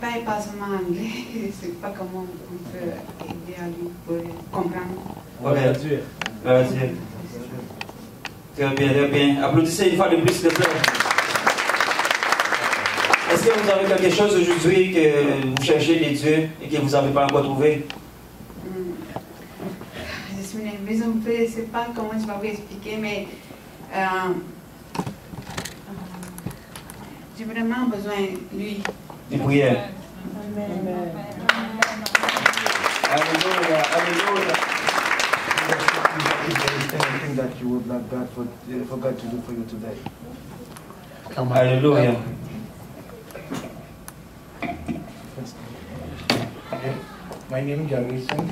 parle pas seulement anglais, je ne sais pas comment on peut aider à lui pour comprendre. Ok, Dieu. Très bien, très bien. Applaudissez une fois de plus, s'il te plaît. Est-ce que vous avez quelque chose aujourd'hui que vous cherchez de Dieu et que vous n'avez pas encore trouvé? Je suis nerveuse un peu, je ne sais pas comment je vais vous expliquer, mais j'ai vraiment besoin de lui. Des prières. Amen. Alléluia, alléluia. Anything that you would like God for God to do for you today. Alléluia. My name is Javi Singh.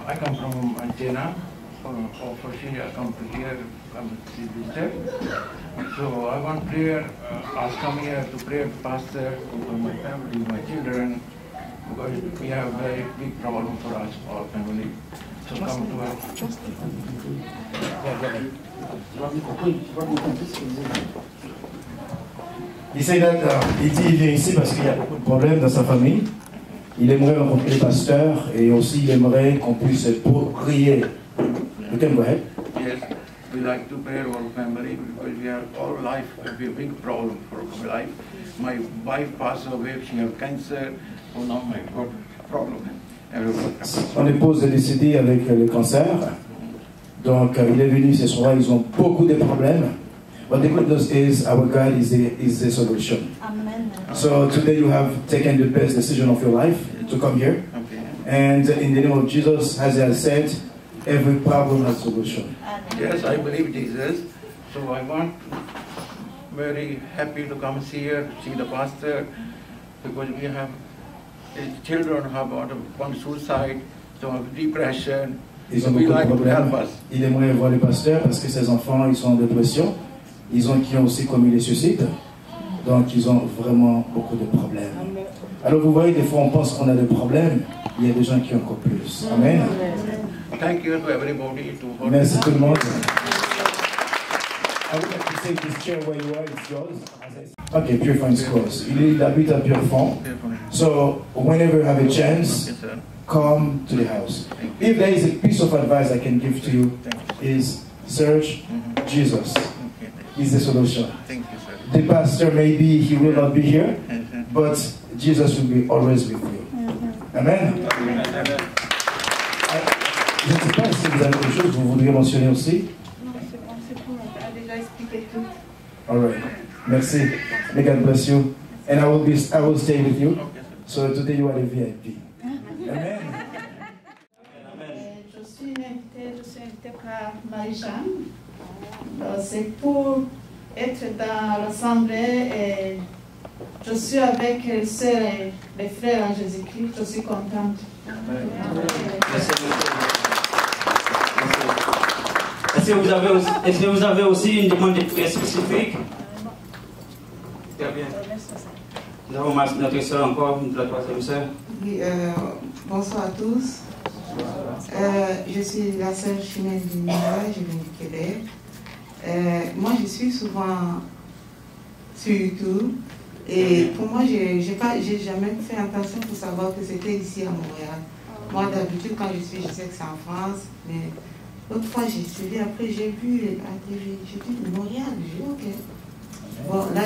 I come from China. For Syria, I come to here, come to visit. So I want prayer. I come here to pray, pastor, for my family, my children, because we have a very big problem for us, our family. So come to us. Il dit il vient ici parce qu'il y a beaucoup de problèmes dans sa famille. Il aimerait rencontrer les pasteurs et aussi il aimerait qu'on puisse prier. You can go ahead. Yes, we like to pray our family because we are all life a big problem for our life. My wife passed away, she has cancer. Oh no, my God, problem. Son épouse est décédée avec le cancer. Donc il est venu ce soir, ils ont beaucoup de problèmes. But the good news is our God is the solution. Amen. So today you have taken the best decision of your life to come here. Okay. And in the name of Jesus, as I said, every problem has a solution. Yes, I believe Jesus. So I want very happy to come here, see the pastor, because we have children have one suicide, so depression. Ils ont We beaucoup de like to help problèmes. us. Il aimerait voir le pasteur parce que ses enfants, ils sont en dépression. Qui ont aussi commis les suicides. Donc, ils ont vraiment beaucoup de problèmes. Alors, vous voyez, des fois, on pense qu'on a des problèmes. Il y a des gens qui ont encore plus. Amen. Thank you to everybody. Merci tout le monde. I would like to say this chair where you are, it's yours. Okay, Pierrefonds is close. Il habite à Pierrefonds. So, whenever you have a chance, come to the house. If there is a piece of advice I can give to you, is search Jesus. Is the solution. Thank you, sir. The pastor, maybe he will not be here, but Jesus will be always with you. Amen. Je ne sais pas si vous avez quelque chose que vous voudriez mentionner aussi. Non, c'est bon, c'est tout. On a déjà expliqué tout. All right. Merci. May God bless you. And I will stay with you. So today you are a VIP. Amen. Je suis invitée par Marie-Jeanne. C'est pour être dans l'assemblée et je suis avec les sœurs et les frères en Jésus-Christ. Je suis contente. Est-ce que vous avez aussi une demande de prière spécifique? Très bien. Nous avons notre sœur encore, la troisième sœur. Oui, bonsoir à tous. Je suis la sœur Chimène Binila, je viens du Québec. Moi, je suis souvent sur YouTube et pour moi, j'ai jamais fait attention pour savoir que c'était ici à Montréal. Moi, d'habitude, quand je sais que c'est en France, mais l'autre fois, j'ai suivi, après j'ai vu à la TV, j'ai dit Montréal, j'ai dit ok. Bon, là,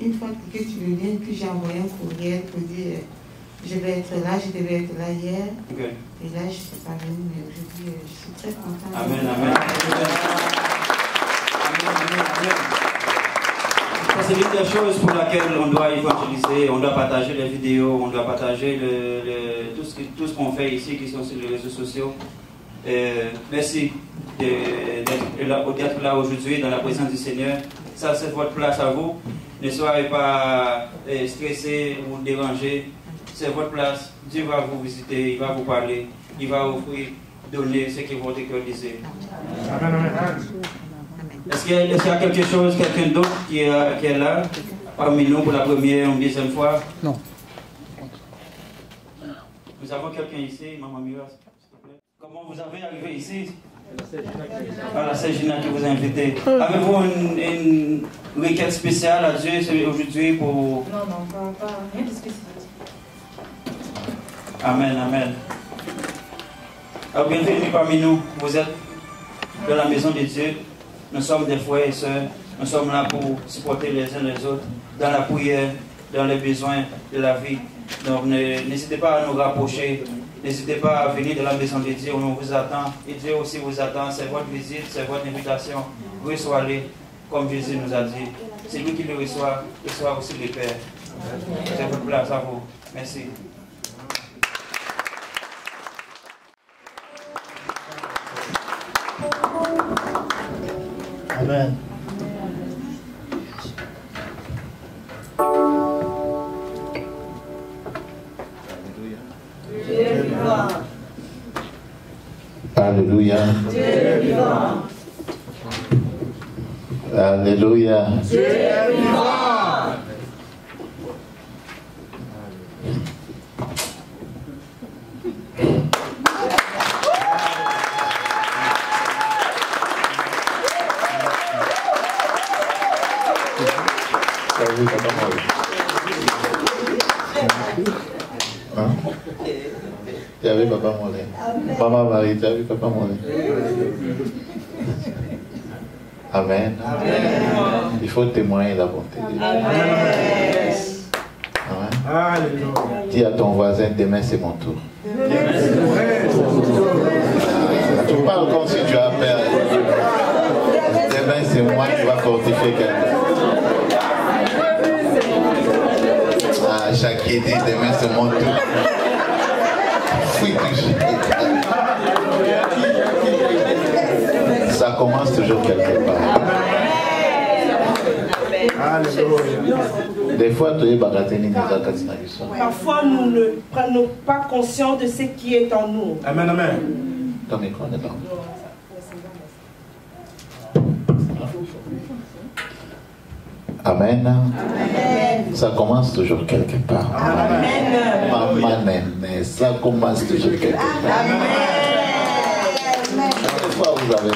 une fois que tu le viens, puis j'ai envoyé un courriel pour dire je vais être là, je devais être là hier. Okay. Et là, je ne suis pas venue, mais aujourd'hui, je suis très contente. Amen, amen. C'est l'une des choses pour laquelle on doit évangéliser, on doit partager les vidéos, on doit partager tout ce qu'on fait ici qui sont sur les réseaux sociaux. Merci d'être là aujourd'hui dans la présence du Seigneur. Ça, c'est votre place à vous. Ne soyez pas stressés ou dérangés. C'est votre place. Dieu va vous visiter, il va vous parler, il va offrir, donner ce que votre cœur désire. Amen, amen. Est-ce qu'il y a quelque chose, quelqu'un d'autre qui est là, parmi nous pour la première ou deuxième fois? Non. Nous avons quelqu'un ici, Maman Mira, s'il te plaît. Comment vous avez arrivé ici? Voilà, c'est Gina qui vous a invité. Avez-vous une requête spéciale à Dieu aujourd'hui pour... Non, pas rien de spécial. Amen, amen. Alors, bienvenue parmi nous. Vous êtes dans la maison de Dieu. Nous sommes des frères et sœurs. Nous sommes là pour supporter les uns les autres dans la prière, dans les besoins de la vie. Donc, n'hésitez pas à nous rapprocher. N'hésitez pas à venir de la maison de Dieu. On vous attend. Et Dieu aussi vous attend. C'est votre visite, c'est votre invitation. Reçois-les comme Jésus nous a dit. C'est lui qui le reçoit aussi le Père. C'est votre place à vous. Merci. Amen. Alléluia. Alléluia. Tu as vu Papa Mollet? Maman Marie, tu as vu Papa Mollet? Amen. Amen. Il faut témoigner la bonté de Dieu. Amen. Amen. Dis à ton voisin, demain c'est mon tour. Tu parles comme si tu as peur. Demain c'est moi qui va fortifier quelqu'un. Ah, chaque qui dit demain c'est mon tour. Ça commence toujours quelque part. Des fois, tu es bagatini. Parfois, nous ne prenons pas conscience de ce qui est en nous. Amen, amen. Ton micro n'est pas. Amen. Amen. Ça commence toujours quelque part. Amen. Amen. Ça commence toujours quelque part. Amen. Des fois, vous avez.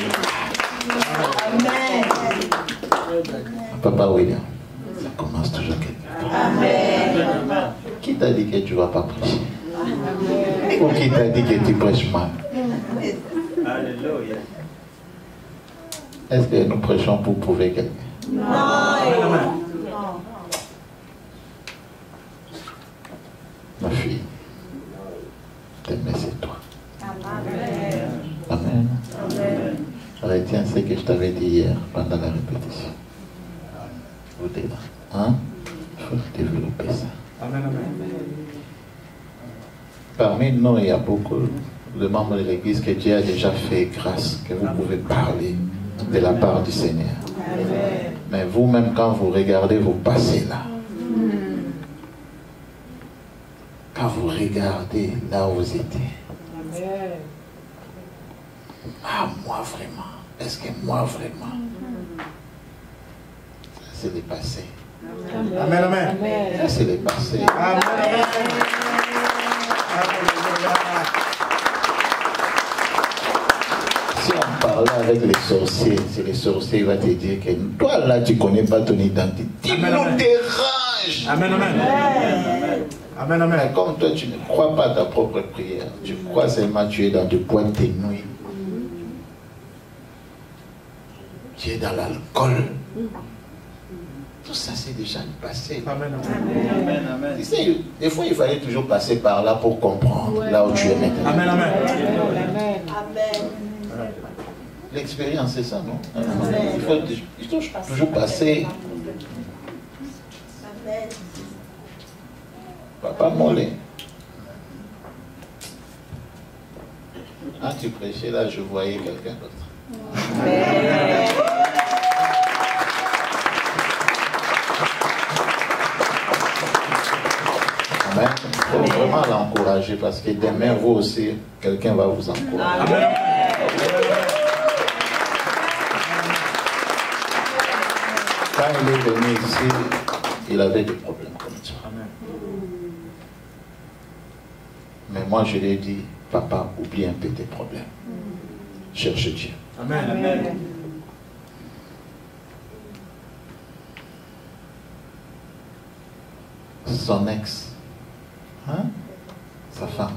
Amen. Papa William, ça commence toujours quelque part. Amen. Qui t'a dit que tu ne vas pas prêcher? Ou qui t'a dit que tu prêches mal? Alléluia. Est-ce que nous prêchons pour prouver quelqu'un? Non. Ma fille, t'aimer c'est toi. Amen. Amen. Amen. Retiens ce que je t'avais dit hier pendant la répétition. Vous êtes là. Hein? Il faut développer ça. Amen, amen. Parmi nous, il y a beaucoup de membres de l'Église que Dieu a déjà fait grâce, que vous pouvez parler de la part du Seigneur. Amen. Mais vous-même, quand vous regardez vos passés là, quand vous regardez là où vous étiez, ah, moi vraiment, est-ce que moi vraiment, ça c'est le passé. Amen, amen. Ça c'est le passé. Amen, amen. Si on parlait avec les sorciers, c'est les sorciers qui vont te dire que toi là tu ne connais pas ton identité. Tu nous déranges. Amen, amen. Amen, amen. Mais comme toi tu ne crois pas à ta propre prière, tu crois seulement que tu es dans des boîtes de nuit. Tu es dans l'alcool. Tout ça c'est déjà le passé. Amen, amen. Amen. Tu sais, des fois il fallait toujours passer par là pour comprendre là où tu es maintenant. Amen, amen. Amen. L'expérience c'est ça, non? Il faut toujours passer. Papa Mollet. Quand tu prêchais là, je voyais quelqu'un d'autre. Amen. Il faut vraiment l'encourager parce que demain, vous aussi, quelqu'un va vous encourager. Amen. Quand il est venu ici, il avait des problèmes comme ça. Mais moi, je lui ai dit, papa, oublie un peu tes problèmes. cherche Dieu. Amen. Amen. Son ex, hein? Sa femme,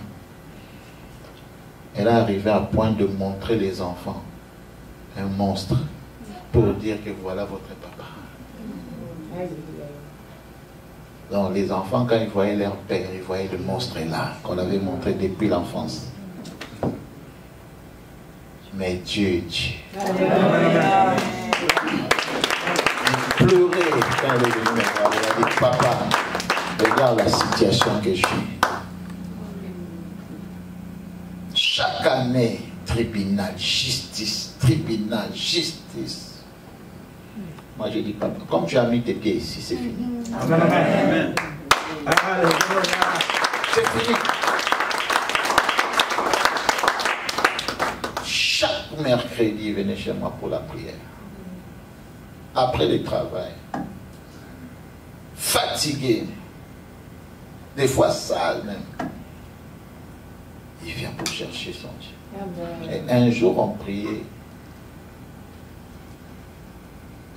elle est arrivée à point de montrer les enfants un monstre pour dire que voilà votre papa. Donc les enfants, quand ils voyaient leur père, ils voyaient le monstre là, qu'on avait montré depuis l'enfance. Mais Dieu est Dieu. Il pleurait quand elle est venue me voir. Elle a dit, papa, regarde la situation que je suis. Chaque année, tribunal, justice, tribunal, justice. Moi, je dis, papa, comme tu as mis tes pieds ici, c'est fini. Amen. Amen. C'est fini. Chaque mercredi, il venait chez moi pour la prière. Après le travail, fatigué, des fois sale même, il vient pour chercher son Dieu. Et un jour, on priait.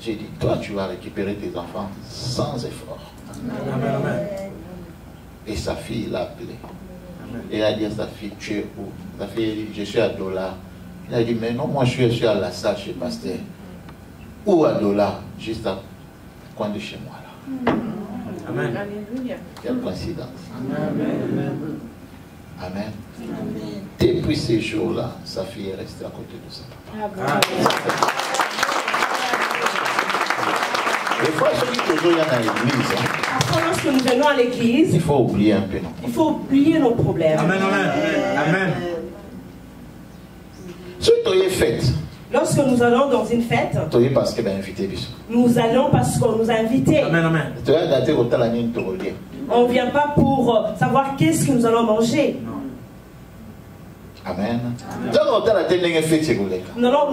J'ai dit, toi, tu vas récupérer tes enfants sans effort. Amen. Amen. Et sa fille l'a appelé. Et elle a dit à sa fille, tu es où? Sa fille a dit, je suis à Dola. Il a dit, mais non, moi je suis à la salle chez Pasteur. Où à Dola? Juste à coin de chez moi là. Amen. Quelle coïncidence. Amen. Amen. Depuis ces jours-là, sa fille est restée à côté de son papa. Des fois, je dis toujours, il y en a à l'église. Après, lorsque nous venons à l'église, il faut oublier un peu, non? Il faut oublier nos problèmes. Amen, amen. Amen. Si tu es fête. Lorsque nous allons dans une fête, parce que invité, nous allons parce qu'on nous a invités. Amen, amen. On ne vient pas pour savoir qu'est-ce que nous allons manger. Amen.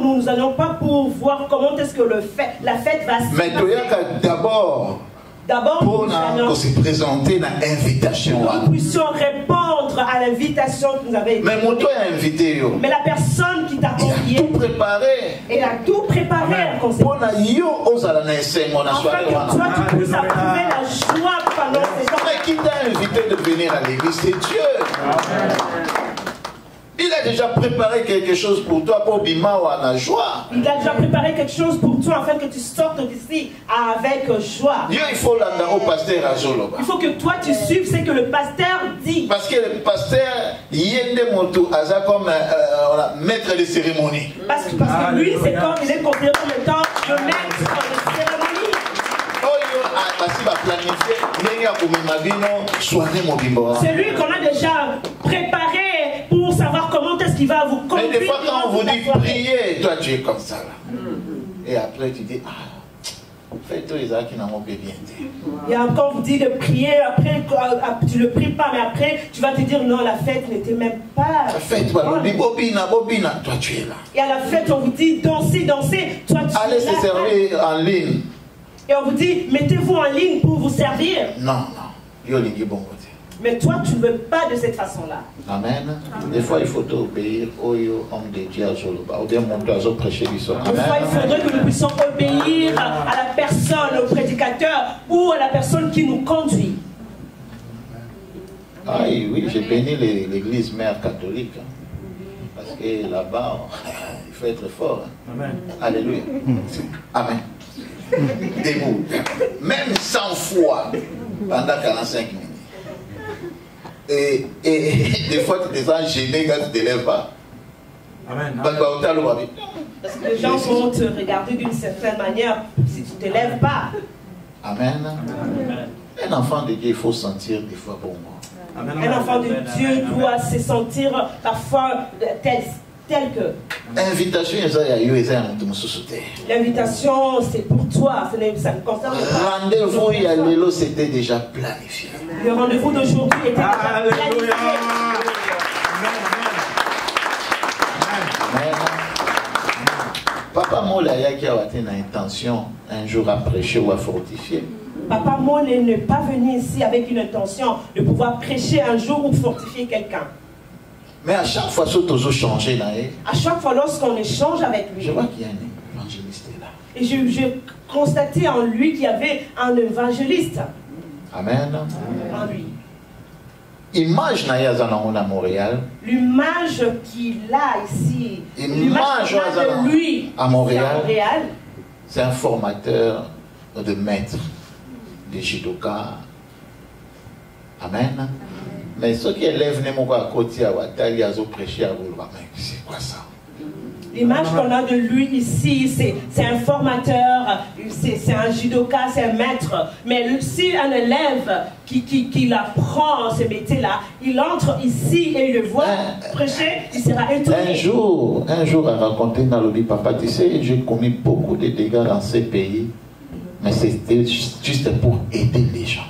Nous n'allons pas pour voir comment est-ce que la fête va se passer. Mais d'abord, pour se présenter dans l'invitation. Nous puissions répondre à l'invitation que nous avez. Mais mon toi est invité. Mais la personne qui t'a convié, il a tout préparé. Elle a tout préparé. Afin que toi tu puisses approuver la joie pendant ces temps. Mais qui t'a invité de venir à l'église, c'est Dieu. Amen. Il a déjà préparé quelque chose pour toi pour Bima ou à la joie. Il a déjà préparé quelque chose pour toi afin que tu sortes d'ici avec joie. Dieu, il faut l'amener au pasteur à Zoloba. Il faut que toi tu suives ce que le pasteur dit. Parce que le pasteur, Yende Moto, Aza comme maître de cérémonie. Parce que lui, c'est comme il est considéré comme étant le maître de cérémonie. C'est lui qu'on a déjà préparé pour savoir comment est-ce qu'il va vous conduire. Mais des fois quand on vous dit prier, toi tu es comme ça là. Et après tu dis, fais-toi Isaac qui n'a pas bien. Et quand on vous dit de prier, après tu ne pries pas, mais après tu vas te dire non, la fête n'était même pas. La fête, bobina, toi tu es là. Et à la fête on vous dit dansez, toi tu es là. Allez se servir en ligne. Et on vous dit, mettez-vous en ligne pour vous servir. Non. Mais toi, tu ne veux pas de cette façon-là. Amen. Des fois, il faut obéir au homme de Dieu à Zoloba. Des fois, il faudrait que nous puissions obéir à la personne, au prédicateur ou à la personne qui nous conduit. Ah oui, j'ai béni l'église mère catholique. Parce que là-bas, il faut être fort. Amen. Alléluia. Amen. Debout. Même 100 fois pendant 45 minutes. Et des fois tu te sens gêné quand tu ne te lèves pas. Amen. Parce que les gens vont te regarder d'une certaine manière si tu ne te lèves pas. Amen. Un enfant de Dieu, il faut sentir des fois bon moi. Un enfant de Dieu doit se sentir parfois tel que. L'invitation, c'est pour toi, ça ne concerne pas. Rendez-vous, il y a l'élo, c'était déjà planifié. Le rendez-vous d'aujourd'hui était déjà planifié. Papa Mola qui a une intention un jour à prêcher ou à fortifier. Papa Mola n'est pas venu ici avec une intention de pouvoir prêcher un jour ou fortifier quelqu'un. Mais à chaque fois, si tu changé, à chaque fois lorsqu'on échange avec lui, je vois qu'il y a un évangéliste là. Et je constatais en lui qu'il y avait un évangéliste. Amen. En lui. Image à Montréal. L'image qu'il a ici, l'image de lui à Montréal, c'est un formateur de maître de judoka. Amen. Mais ceux qui élèvent à côté à Watali, à prêcher à vous, c'est quoi ça? L'image qu'on a de lui ici, c'est un formateur, c'est un judoka, c'est un maître. Mais si un élève qui apprend ce métier-là, il entre ici et il le voit prêcher, il sera étonné. Un jour, à raconter dans le papa, tu sais, j'ai commis beaucoup de dégâts dans ces pays, mais c'était juste pour aider les gens.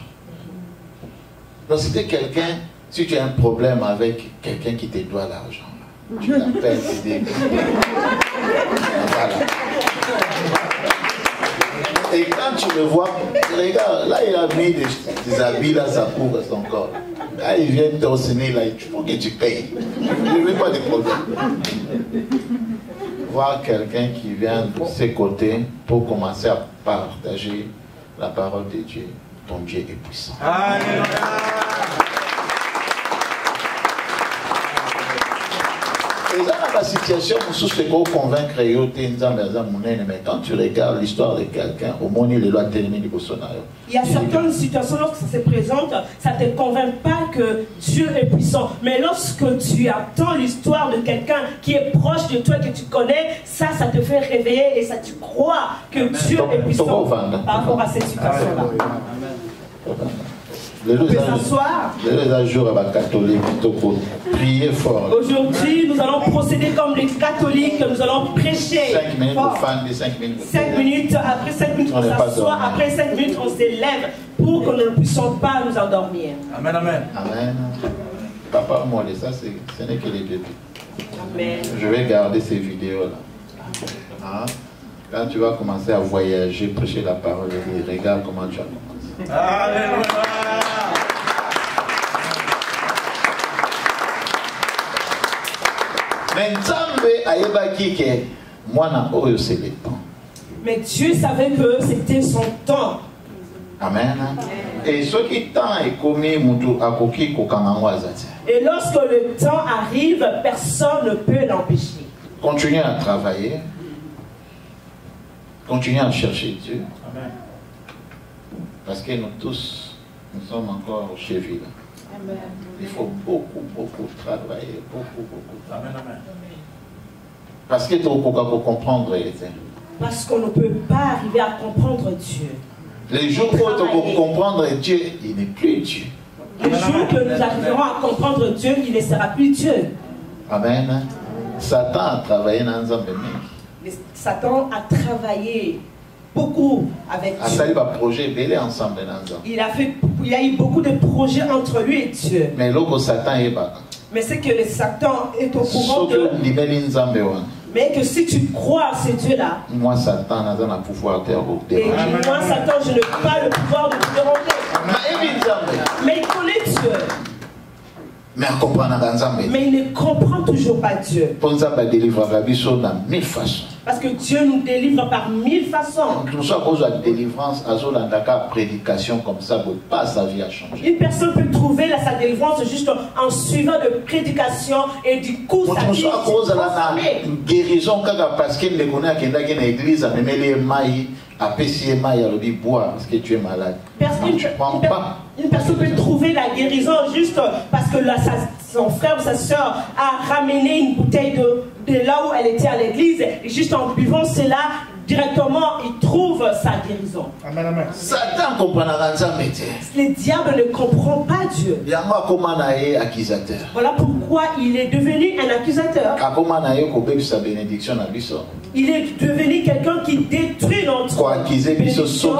Donc, c'était quelqu'un, si tu as un problème avec quelqu'un qui te doit l'argent, tu l'appelles, tu dis. Voilà. Et quand tu le vois, regarde, là il a mis des habits, là ça couvre son corps. Là il vient t'enseigner, là il faut que tu payes. Je ne veux pas de problème. Voir quelqu'un qui vient de ses côtés pour commencer à partager la parole de Dieu. Ton Dieu est puissant. Alléluia. Et dans la situation, convaincre mais quand tu regardes l'histoire de quelqu'un, au moins il doit terminer du Bolsonaro. Il y a certaines situations, lorsque ça se présente, ça ne te convainc pas que Dieu est puissant. Mais lorsque tu attends l'histoire de quelqu'un qui est proche de toi, que tu connais, ça te fait réveiller et ça tu crois que Dieu est puissant par rapport à cette situation-là. Prier fort. Aujourd'hui, nous allons procéder comme les catholiques, nous allons prêcher. 5 minutes fort. de fan, 5 minutes. 5 minutes, après 5 minutes, on s'assoit, après 5 minutes, on s'élève pour que nous ne puissions pas nous endormir. Amen, amen. Amen. Papa, moi, ça, ce n'est que les débuts. Amen. Je vais garder ces vidéos-là. Hein? Quand tu vas commencer à voyager, prêcher la parole, regarde comment tu as commencé. Alléluia. Mais Dieu savait que c'était son temps. Amen. Et ce qui temps est commis, et lorsque le temps arrive, personne ne peut l'empêcher. Continuez à travailler. Continuez à chercher Dieu. Amen. Parce que nous tous, nous sommes encore chez Ville. Amen. Il faut beaucoup travailler. Beaucoup. Amen, amen. Parce que tu peux comprendre. Parce qu'on ne peut pas arriver à comprendre Dieu. Les jours où tu peux comprendre Dieu, il n'est plus Dieu. Le jour que nous arriverons à comprendre Dieu, il ne sera plus Dieu. Amen. Satan a travaillé dans un Satan a travaillé beaucoup avec Dieu. Il a eu beaucoup de projets entre lui et Dieu. Mais c'est que le Satan est au courant de... Mais que si tu crois à ce Dieu-là, moi Satan, je n'ai pas le pouvoir de te et moi Satan, je n'ai pas le pouvoir de te déranger. Mais il connaît Dieu. Mais il ne comprend toujours pas Dieu. Parce que Dieu nous délivre par 1000 façons. Une personne peut trouver sa délivrance juste en suivant de prédications et du coup sa vie est transformée. Guérison parce qu'il ne connaît qu'une église à parce que tu es malade. Une personne peut trouver la guérison juste parce que son frère ou sa soeur a ramené une bouteille de là où elle était à l'église et juste en buvant cela, directement il trouve sa guérison. Amen, amen. Satan comprendra jamais. Le diable ne comprend pas Dieu. Voilà pourquoi il est devenu un accusateur. Il est devenu quelqu'un qui détruit notre bénédiction.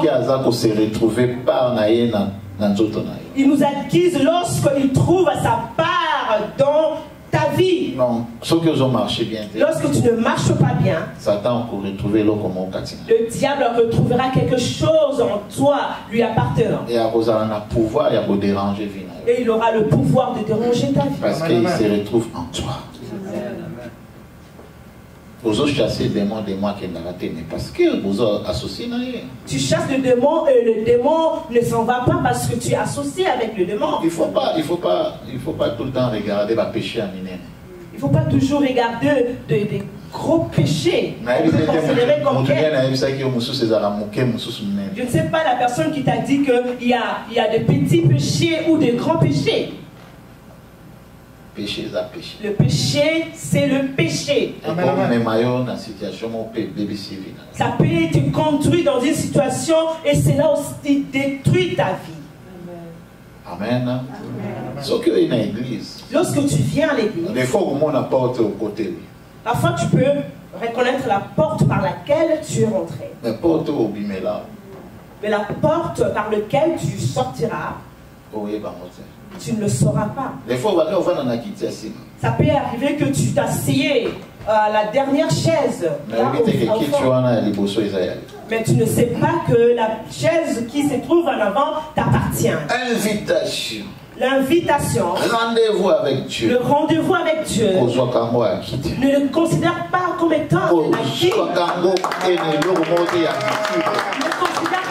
Il nous accuse lorsqu'il trouve sa part dans ta vie. Non, Ceux qui ont marché bien, lorsque tu ne marches pas bien, Satan peut retrouver l'eau comme un catin. le diable retrouvera quelque chose en toi lui appartenant. Et à cause d'un pouvoir, il peut déranger vie. Et il aura le pouvoir de déranger ta vie. Parce qu'il se retrouve en toi. Vous avez chassé le démon qui n'a raté, mais parce que vous avez associé. Tu chasses le démon et le démon ne s'en va pas parce que tu es associé avec le démon. Il ne faut pas tout le temps regarder le péché à miner. Il ne faut pas toujours regarder des gros péchés. Considérés comme quels. Je ne sais pas la personne qui t'a dit qu'il y a des petits péchés ou des grands péchés. Péché, ça péché. Le péché, c'est le péché. Ça peut te conduire dans une situation et cela aussi détruit ta vie. Amen. Sauf qu'il y a une église. Lorsque tu viens à l'église, des fois, on a porte au côté. Parfois, tu peux reconnaître la porte par laquelle tu es rentré. Mais porte au bimela. Mais la porte par laquelle tu sortiras, tu ne le sauras pas. Des fois, on va en quitter. Ça peut arriver que tu t'assieds à la dernière chaise. Mais tu ne sais pas que la chaise qui se trouve en avant t'appartient. Invitation. L'invitation. Rendez-vous avec Dieu. Le rendez-vous avec Dieu. Ne le considère pas comme étant acquis. Ne considère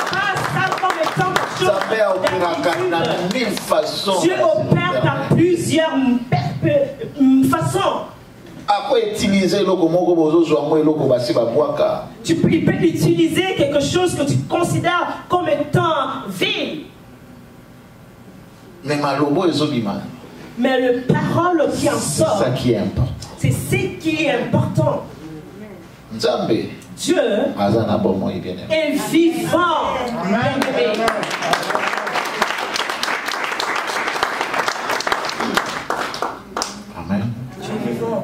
pas ça comme étant quelque chose. Dieu opère par plusieurs façons. Il peut utiliser quelque chose que tu considères comme étant vil. Mais le parole qui en sort, c'est ça qui est important. C'est ce qui est important. Dieu est vivant. Amen. Amen. Dieu est vivant.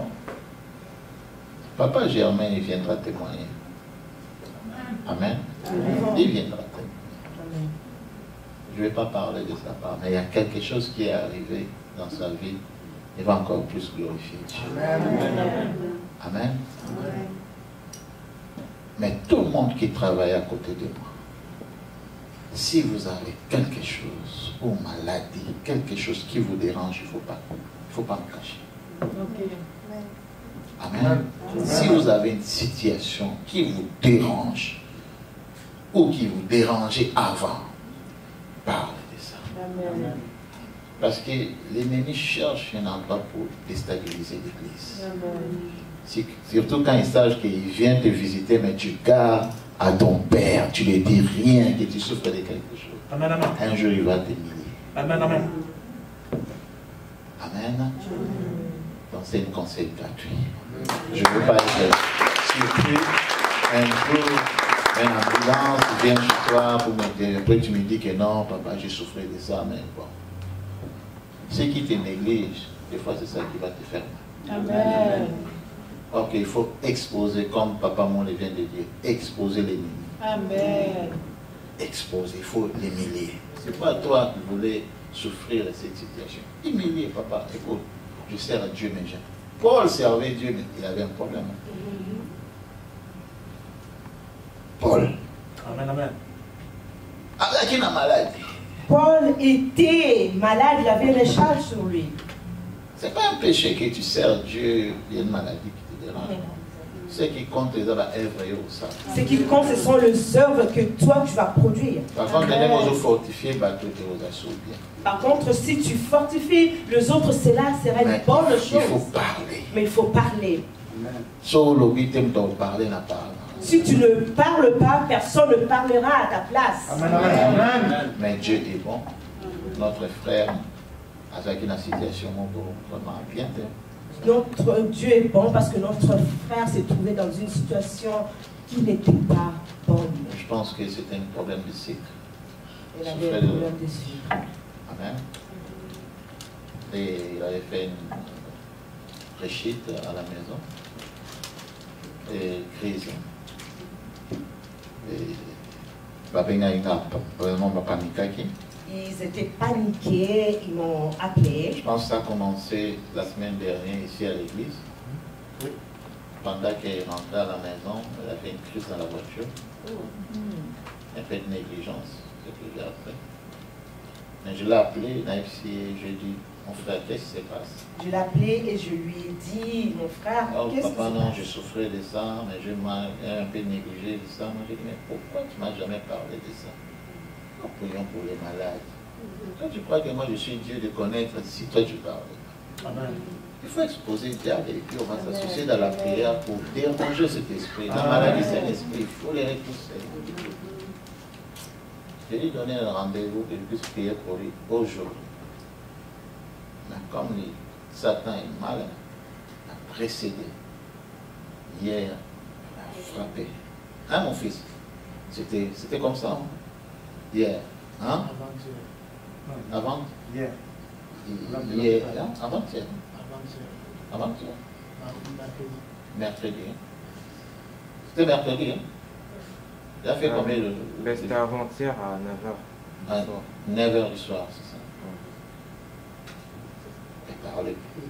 Papa Germain, il viendra témoigner. Amen. Il viendra témoigner. Je ne vais pas parler de sa part, mais il y a quelque chose qui est arrivé dans sa vie. Il va encore plus glorifier Dieu. Amen. Amen. Mais tout le monde qui travaille à côté de moi, si vous avez quelque chose, ou maladie, quelque chose qui vous dérange, il ne faut pas me cacher. Amen. Si vous avez une situation qui vous dérange, ou qui vous dérangeait avant, parlez de ça. Amen. Parce que l'ennemi cherche un endroit pour déstabiliser l'église. Surtout quand il sache qu'il vient te visiter, mais tu gardes à ton père, tu ne lui dis rien, que tu souffres de quelque chose. Amen, amen. Un jour, il va t'humilier. Amen, amen. Amen. Donc c'est un conseil gratuit. Je ne veux pas être surpris. Un jour, une ambulance vient chez toi pour me dire, après tu me dis que non, papa, j'ai souffert de ça, mais bon. Ceux qui te négligent, des fois c'est ça qui va te faire mal. Amen. Ok, il faut exposer, comme papa Mon vient de dire, exposer l'ennemi. Amen. Exposer, il faut l'humilier. C'est pas toi qui voulais souffrir de cette situation. Humilier, papa, écoute, je sers à Dieu, mais j'aime. Paul servait Dieu, mais il avait un problème. Paul. Amen, amen. Avec une maladie. Paul était malade, il avait une charge sur lui. C'est pas un péché que tu sers Dieu, il y a une maladie qui te dérange. Ce qui compte, c'est la œuvre et ça. Ce qui compte, ce sont les œuvres que toi tu vas produire. Par contre, les fortifier, bah, tout est bien. Par contre, si tu fortifies les autres, cela serait une bonne chose. Il faut parler. Mais il faut parler. Si tu ne parles pas, personne ne parlera à ta place. Amen, amen. Mais Dieu est bon. Notre frère, avec une situation vraiment bien. Notre Dieu est bon parce que notre frère s'est trouvé dans une situation qui n'était pas bonne. Je pense que c'était un problème de cycle. Il avait un problème de cycle. Amen. Et il avait fait une réchite à la maison. Et crise. Ils étaient paniqués, ils m'ont appelé. Je pense que ça a commencé la semaine dernière ici à l'église. Oui. Pendant qu'elle est rentrée à la maison, elle a fait une crise dans la voiture. Elle a fait de négligence, c'est ce que j'ai appris. Mais je l'ai appelé, Naïfsi, et je lui ai dit, mon frère, qu'est-ce qui se passe? Je l'ai appelé et je lui ai dit, mon frère, Oh, qu'est-ce que papa, c'est? non, je souffrais de ça, mais je m'ai un peu négligé de ça. Moi, j'ai dit, mais pourquoi tu ne m'as jamais parlé de ça? Nous prions pour les malades. Toi, tu crois que moi, je suis Dieu de connaître si toi, tu parles? Amen. Il faut exposer le diable et puis on va s'associer dans la prière pour déranger cet esprit. La maladie, c'est un esprit, il faut les repousser. Je lui ai donné un rendez-vous que je puisse prier pour lui aujourd'hui. Mais comme Satan est malin, il a précédé. Hier, il a frappé. Hein, mon fils? C'était comme ça, hein? Hier. Hein? Avant-hier. Avant? Hier. Hier, hein? Avant-hier. Avant-hier. Avant-hier. Mercredi. Mercredi. Hein? C'était mercredi, hein? Il a fait combien de... C'était avant-hier à 9h. 9h du soir, c'est ça. Et parlez plus.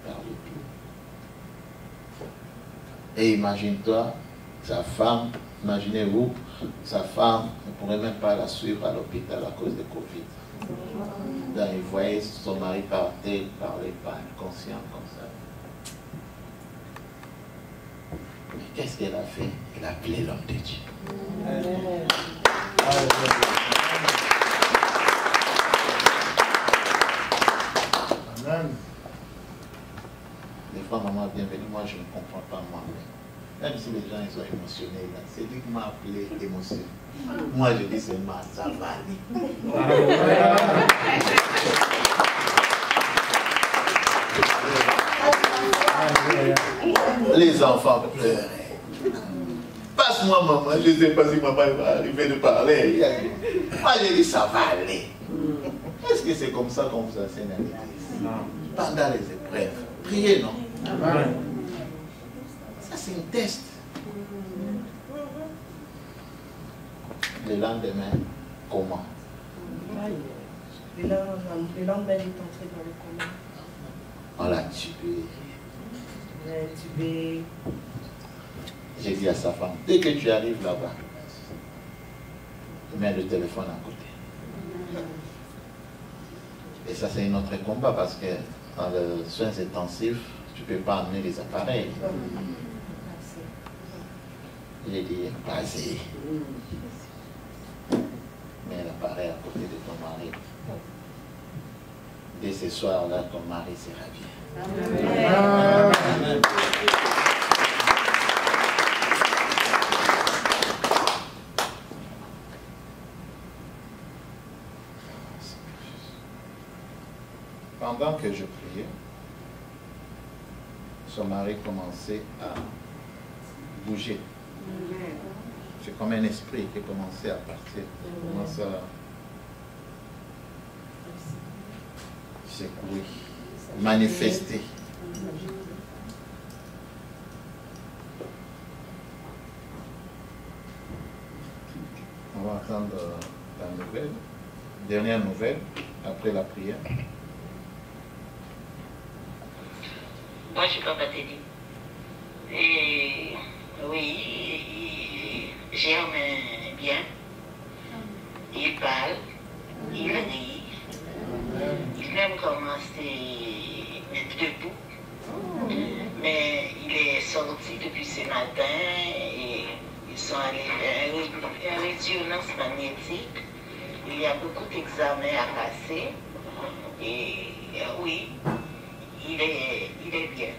Parlez plus. Et imagine-toi, sa femme, imaginez-vous, sa femme ne pourrait même pas la suivre à l'hôpital à cause de Covid. Donc, il voyait son mari par terre, il parlait pas inconscient comme ça. Mais qu'est-ce qu'elle a fait? Elle a appelé l'homme de Dieu. Amen. Des fois, maman, bienvenue, moi je ne comprends pas moi-même. Même si les gens ils sont émotionnés, là, c'est lui qui m'a appelé émotion. Moi je dis seulement ça va aller. Les enfants pleuraient. Passe-moi maman, je ne sais pas si maman va arriver de parler. Moi je dis ça va aller. Est-ce que c'est comme ça qu'on vous enseigne à l'église? Pendant les épreuves. Priez, non? Amen. Ça, c'est un test. Le lendemain, comment? Le lendemain, il est entré dans le coma. On l'a tué. Il a tué. J'ai dit à sa femme, dès que tu arrives là-bas, mets le téléphone à côté. Et ça, c'est un autre combat parce que dans les soins intensifs, tu ne peux pas amener les appareils. J'ai dit, vas-y. Mets l'appareil à côté de ton mari. Dès ce soir-là, ton mari sera bien. Amen. Pendant que je priais, son mari commençait à bouger. C'est comme un esprit qui commençait à partir. Il commence à secouer, manifester. On va attendre la nouvelle, dernière nouvelle, après la prière. Moi, je suis pas Teddy. Et oui, germe bien. Il parle, il rit. Il aime commencer d'être debout. Mais il est sorti depuis ce matin et ils sont allés faire une résonance magnétique. Il y a beaucoup d'examens à passer. Et oui. Il est bien.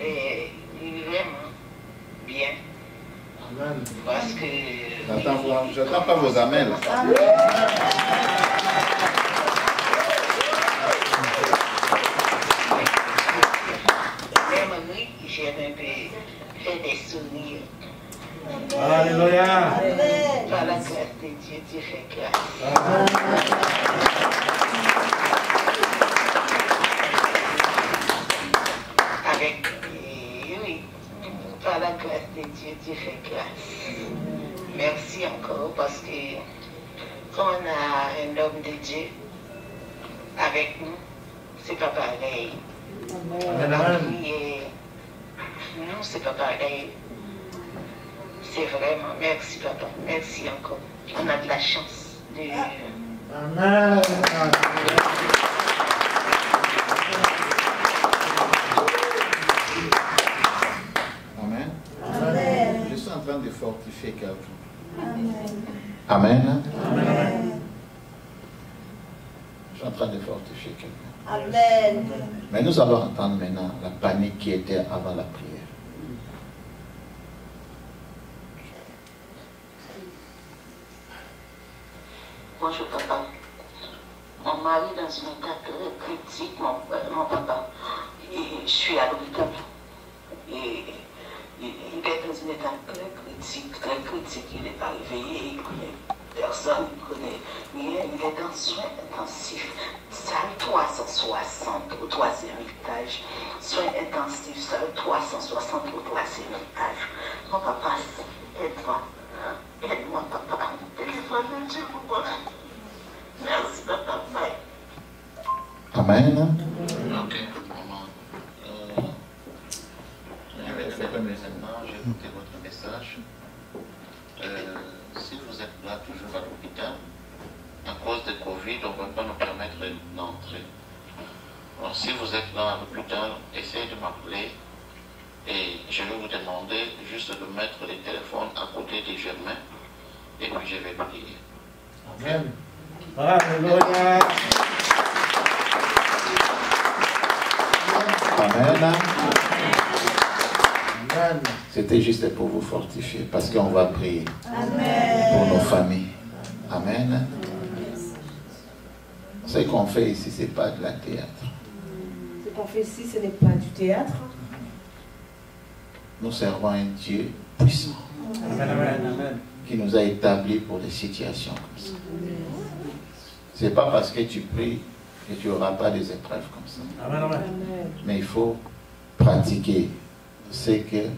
Il est vraiment bien. Amen. Parce que... Je n'entends pas vos amens là. Même lui, j'ai un peu fait des souvenirs. Alléluia. Par la grâce de Dieu, Dieu fait grâce. Avec, oui, par la grâce de Dieu, Dieu fait grâce. Merci encore parce que quand on a un homme de Dieu avec nous, c'est pas pareil. Non, c'est pas pareil. C'est vraiment, merci papa, merci encore. On a de la chance. Amen. Amen. Amen. Je suis en train de fortifier quelqu'un. Amen. Amen. Amen. Je suis en train de fortifier quelqu'un. Amen. Mais nous allons entendre maintenant la panique qui était avant la prière. Bonjour papa. Mon mari est dans un état très critique, mon papa. Et je suis à l'hôpital. Et il est dans un état très critique, très critique. Il n'est pas réveillé, il ne connaît personne, il ne connaît rien. Il est dans soins intensifs. Salle 360 au 3e étage. Soins intensifs, salle 360 au 3e étage. Mon papa, aide-moi. Aide-moi, papa. Téléphone, Dieu, pour moi. Merci, papa. Bye. Amen. Ok, maman. Je vais faire maintenant, j'ai écouté votre message. Si vous êtes là toujours à l'hôpital, à cause de Covid, on ne va pas nous permettre d'entrer. Alors, si vous êtes là à l'hôpital, essayez de m'appeler et je vais vous demander juste de mettre les téléphones à côté de Germain et puis je vais prier. Amen. Alléluia. Amen. Amen. C'était juste pour vous fortifier parce qu'on va prier pour nos familles. Amen. Ce qu'on fait ici, ce n'est pas de la théâtre. Ce qu'on fait ici, ce n'est pas du théâtre. Nous servons un Dieu puissant. Amen. Amen. Qui nous a établis pour des situations comme ça. Ce n'est pas parce que tu pries que tu n'auras pas des épreuves comme ça. Amen. Amen. Mais il faut pratiquer ce que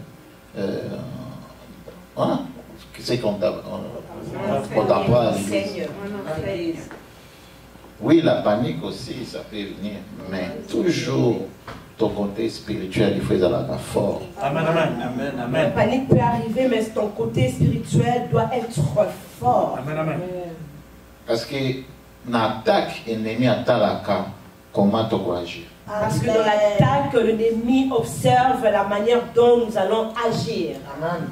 c'est qu'on t'apprend à l'église. Oui, la panique aussi, ça peut venir, mais toujours ton côté spirituel, il faut être là fort. Amen, amen, amen, amen. La panique peut arriver, mais ton côté spirituel doit être fort. Amen, amen. Parce que l'attaque ennemi atalaka, comment te agir? Parce que dans l'attaque, l'ennemi observe la manière dont nous allons agir. Amen.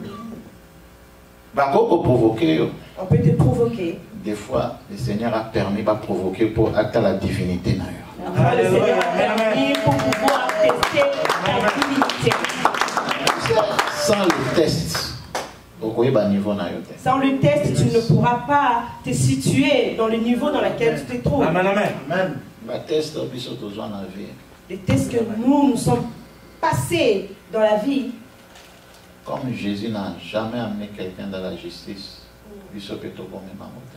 On peut te provoquer. Des fois, le Seigneur a permis de provoquer pour atteindre la divinité. Enfin, le Seigneur a permis pour pouvoir tester la divinité. Sans le test, sans le test, tu ne pourras pas te situer dans le niveau dans lequel tu te trouves. Amen, amen, amen. Les tests que nous sommes passés dans la vie. Comme Jésus n'a jamais amené quelqu'un dans la justice,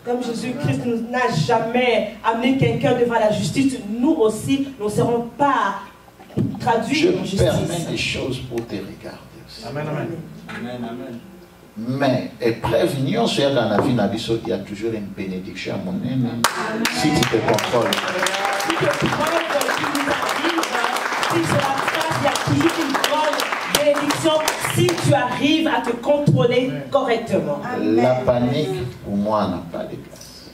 comme Jésus-Christ n'a jamais amené quelqu'un devant la justice, nous aussi, nous ne serons pas traduits en justice. Je permets des choses pour te regarder aussi. Amen, amen. Amen, amen. Mais épreuve, il y a toujours une bénédiction à mon ennemi. Si tu te contrôles. Si tu il y a toujours une grande bénédiction si tu arrives à te contrôler correctement. La panique, pour moi, n'a pas de place.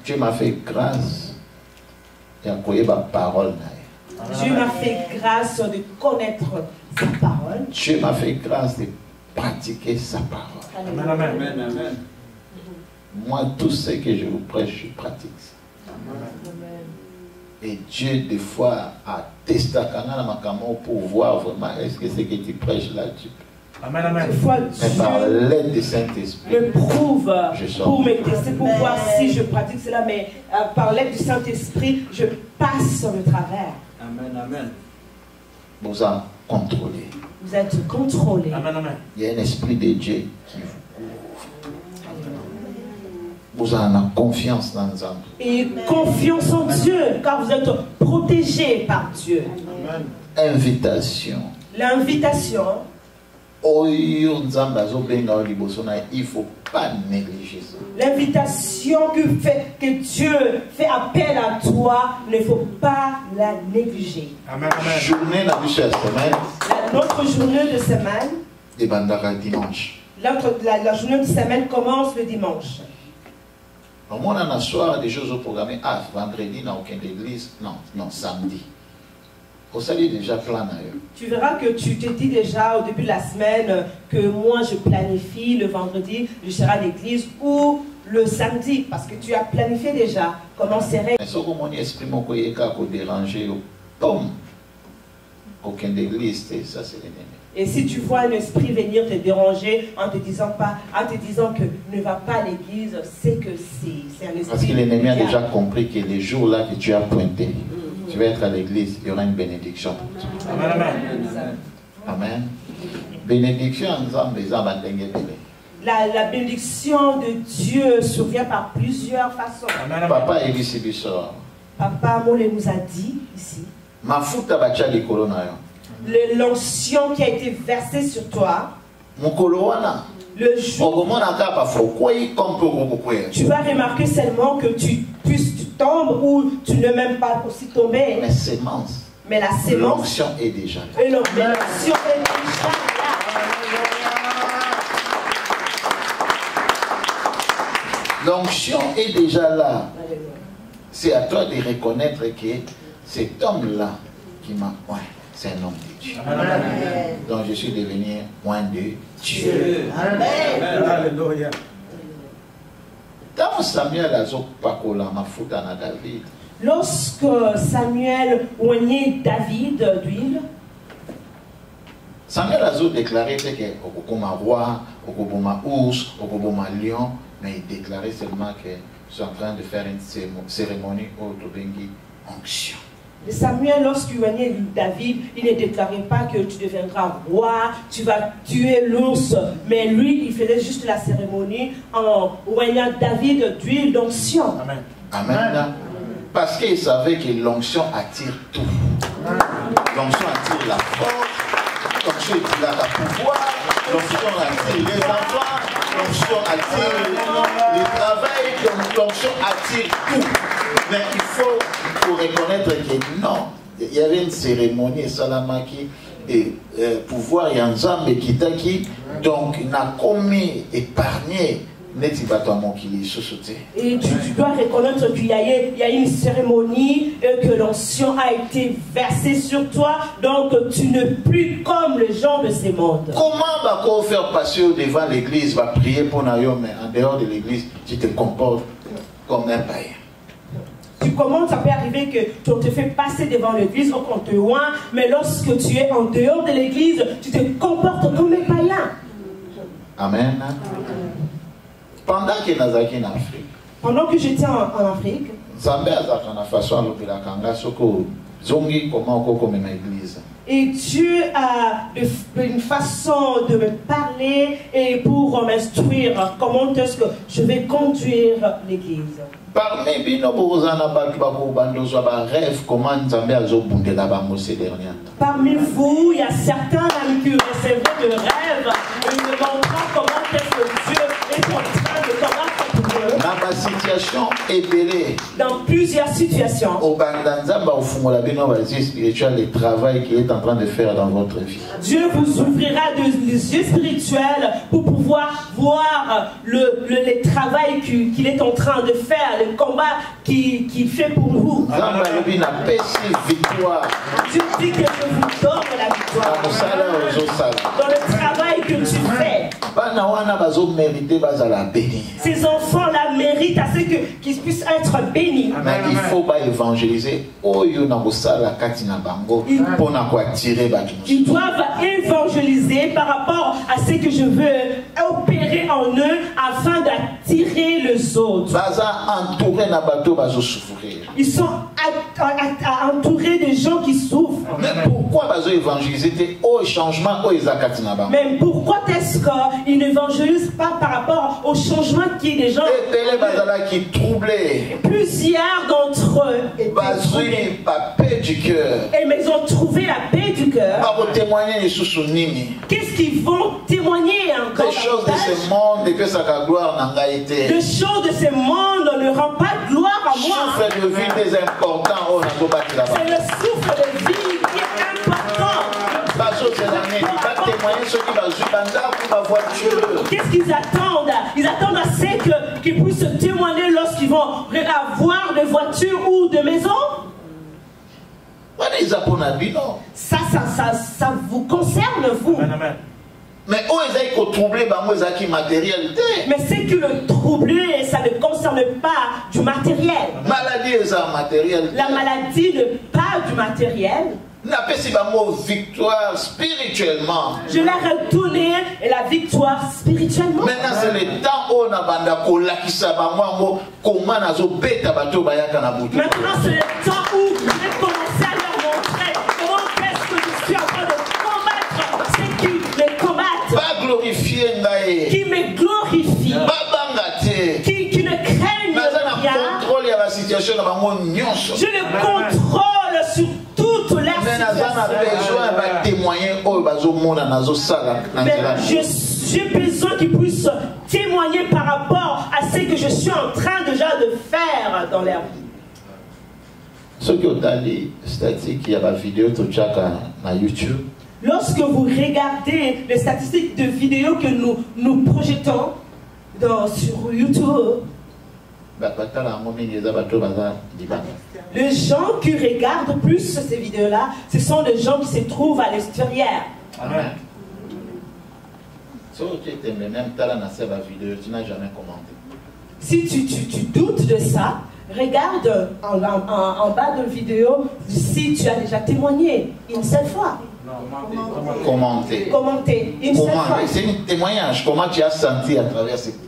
Dieu m'a fait grâce et à quoi ma parole. Dieu m'a fait grâce de connaître sa parole. Dieu m'a fait grâce de pratiquer sa parole. Amen, amen, amen, amen. Moi, tout ce que je vous prêche, je pratique ça. Et Dieu, des fois, a testé pour voir vraiment est-ce que ce que tu prêches là, tu peux. Amen, amen. Des fois, mais par l'aide du Saint-Esprit, me prouve pour me tester, pour voir si je pratique cela, mais par l'aide du Saint-Esprit, je passe sur le travers. Amen, amen. Vous en contrôlez. Vous êtes contrôlés. Amen, amen. Il y a un esprit de Dieu qui vous vous en avez confiance dans les hommes. Et confiance en Dieu, car vous êtes protégés par Dieu. Amen. Invitation. L'invitation. Il ne faut pas négliger ça. L'invitation que Dieu fait appel à toi. toi, il ne faut pas la négliger. Amen. Journée la semaine. Notre journée de semaine, Et dimanche. la journée de semaine commence le dimanche. Au moins, on a soir des choses au programme. Ah, vendredi, n'a aucune église. Non, samedi. Au salut déjà plein d'ailleurs. Tu verras que tu te dis déjà au début de la semaine que moi je planifie le vendredi, je serai à l'église ou le samedi parce que tu as planifié déjà comment serait. Mais si on esprit mon koyeka ko déranger aucune église, ça c'est l'ennemi. Et si tu vois un esprit venir te déranger en te disant que ne va pas à l'église, c'est que c'est un esprit. Parce que l'ennemi a déjà compris que les jours là que tu as pointé, tu vas être à l'église, il y aura une bénédiction pour toi. Amen. Amen. Bénédiction ensemble, les hommes la bénédiction de Dieu survient par plusieurs façons. Papa Elisi Bissor. Papa Mole nous a dit ici. Mafuta bacha likolo na yo. L'onction qui a été versée sur toi. Le jour, tu vas remarquer seulement que tu tombes ou tu ne même pas aussi tomber. Mais la sémence, l'onction est déjà là. Et l'onction est déjà là. L'onction est déjà là. C'est à toi de reconnaître que cet homme-là qui m'a... Ouais, c'est un homme de Dieu. Amen. Donc je suis devenu loin de Dieu. Amen. Alléluia. Quand Samuel a pakola mafuta na David. Lorsque Samuel oignait David d'huile, Samuel a déclaré que okokoma roi, okoboma ours, okoboma lion, mais il déclarait seulement que je suis en train de faire une cérémonie au Tobengi onction. Samuel, lorsqu'il oignait David, il ne déclarait pas que tu deviendras roi, tu vas tuer l'ours, mais lui, il faisait juste la cérémonie en oignant David d'huile d'onction. Amen. Amen. Parce qu'il savait que l'onction attire tout. L'onction attire la force, l'onction attire le pouvoir, l'onction attire les enfants, l'onction attire le travail, l'onction attire tout. Mais il faut reconnaître que non, il y avait une cérémonie Salamaki et pouvoir et ensemble qui qui donc n'a commis épargné. Et tu dois reconnaître qu'il y a une cérémonie et que l'onction a été versée sur toi, donc tu n'es plus comme les gens de ce monde. Comment faire passer devant l'église, va prier pour Nayo, mais en dehors de l'église, tu te comportes comme un païen? Comment ça peut arriver que tu te fais passer devant l'église ou qu'on te oint, mais lorsque tu es en dehors de l'église, tu te comportes comme un païen? Amen. Pendant que Nazaki en Afrique, pendant que j'étais en Afrique, et Dieu a une façon de me parler et pour m'instruire comment est-ce que je vais conduire l'église. Parmi bino bozana batu bakubandozo ba rêve comment Nzambe azobundela bango ces derniers temps. Parmi vous, il y a certains qui recevaient de rêves et me montrant comment est-ce que Dieu est en train de combattre pour eux. Dans ma situation ébélée. Dans plusieurs situations. Au Bandanzamba au Fumola bino vas-y spirituel le travail qu'il est en train de faire dans votre vie. Dieu vous ouvrira des yeux spirituels pour pouvoir voir le travail qu'il est en train de faire, le combat qu'il fait pour vous. Dieu dit que je vous donne la victoire. Dans le travail que tu fais. Ces enfants-là méritent à ce qu'ils puissent être bénis. Mais il faut pas évangéliser. Ils doivent évangéliser par rapport à ce que je veux opérer en eux afin d'attirer les autres. Ils sont entourés de gens qui souffrent. Mais pourquoi évangéliser au changement? Mais pourquoi est-ce qu'ils n'évangélisent pas par rapport au changement qui est des gens? Qui troublés. Plusieurs d'entre eux et mais ils ont trouvé la paix du cœur. Qu'est-ce qu'ils vont témoigner encore? Les choses de ce monde et que sa gloire n'a pas été. Les choses de ce monde ne rend pas gloire à moi. souffle de vie des importants. C'est le souffle de vie qui est important. Qu'est-ce qu'ils attendent? Ils attendent à ce qu'ils puissent témoigner lorsqu'ils vont avoir des voitures ou des maisons. Ça vous concerne, vous. Mais c'est que le troublé, ça ne concerne pas du matériel. La maladie n'est pas du matériel. Victoire spirituellement. Je l'ai retourné et la victoire spirituellement. Maintenant c'est le temps où on a Maintenant c'est le temps où je vais commencer à leur montrer comment est-ce que je suis en train de combattre ceux qui me combattent. Qui me glorifient. Qui ne craignent rien. Je le contrôle sur toute la situation. J'ai besoin qu'ils puissent témoigner par rapport à ce que je suis en train déjà de faire dans leur vie. Ce que tu as dit, c'est-à-dire qu'il y a la vidéo sur YouTube. Lorsque vous regardez les statistiques de vidéos que nous projetons sur YouTube, les gens qui regardent plus ces vidéos-là, ce sont les gens qui se trouvent à l'extérieur. Amen. Si tu doutes de ça, regarde en bas de la vidéo si tu as déjà témoigné une seule fois. Commenter. Une seule fois. C'est un témoignage. Comment tu as senti à travers cette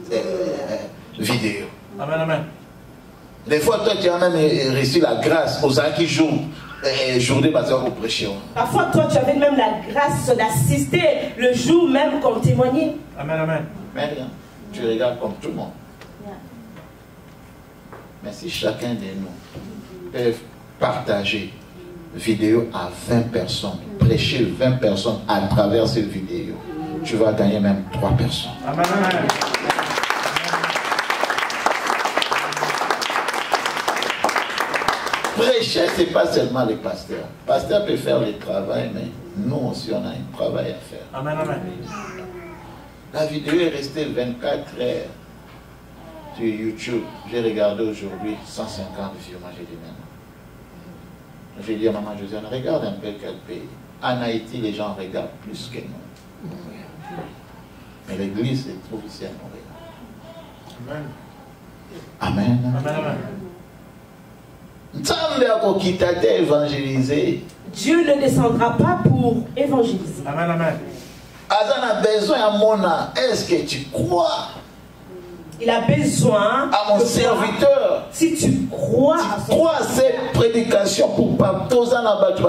vidéo. Amen, amen. Des fois, toi, tu as même reçu la grâce aux gens qui jouent journée basée au prêcher. Parfois, toi, tu avais même la grâce d'assister le jour même qu'on témoignait. Amen, amen. Mais rien, tu regardes comme tout le monde. Mais si chacun de nous peut partager vidéo à 20 personnes, prêcher 20 personnes à travers cette vidéo, tu vas gagner même 3 personnes. Amen, amen. Prêcher, ce n'est pas seulement les pasteurs. Le pasteur peut faire le travail, mais nous aussi, on a un travail à faire. Amen, amen. La vidéo est restée 24 heures sur YouTube. J'ai regardé aujourd'hui 150 vues. Moi, j'ai dit, maman. J'ai dit à maman Josiane, regarde un peu quel pays. En Haïti, les gens regardent plus que nous. Mais l'église se trouve ici à Montréal. Amen. Amen, amen, amen. Dieu ne descendra pas pour évangéliser. Amen, amen. Est-ce que tu crois? Il a besoin à mon serviteur. Si tu crois à cette prédication pour pas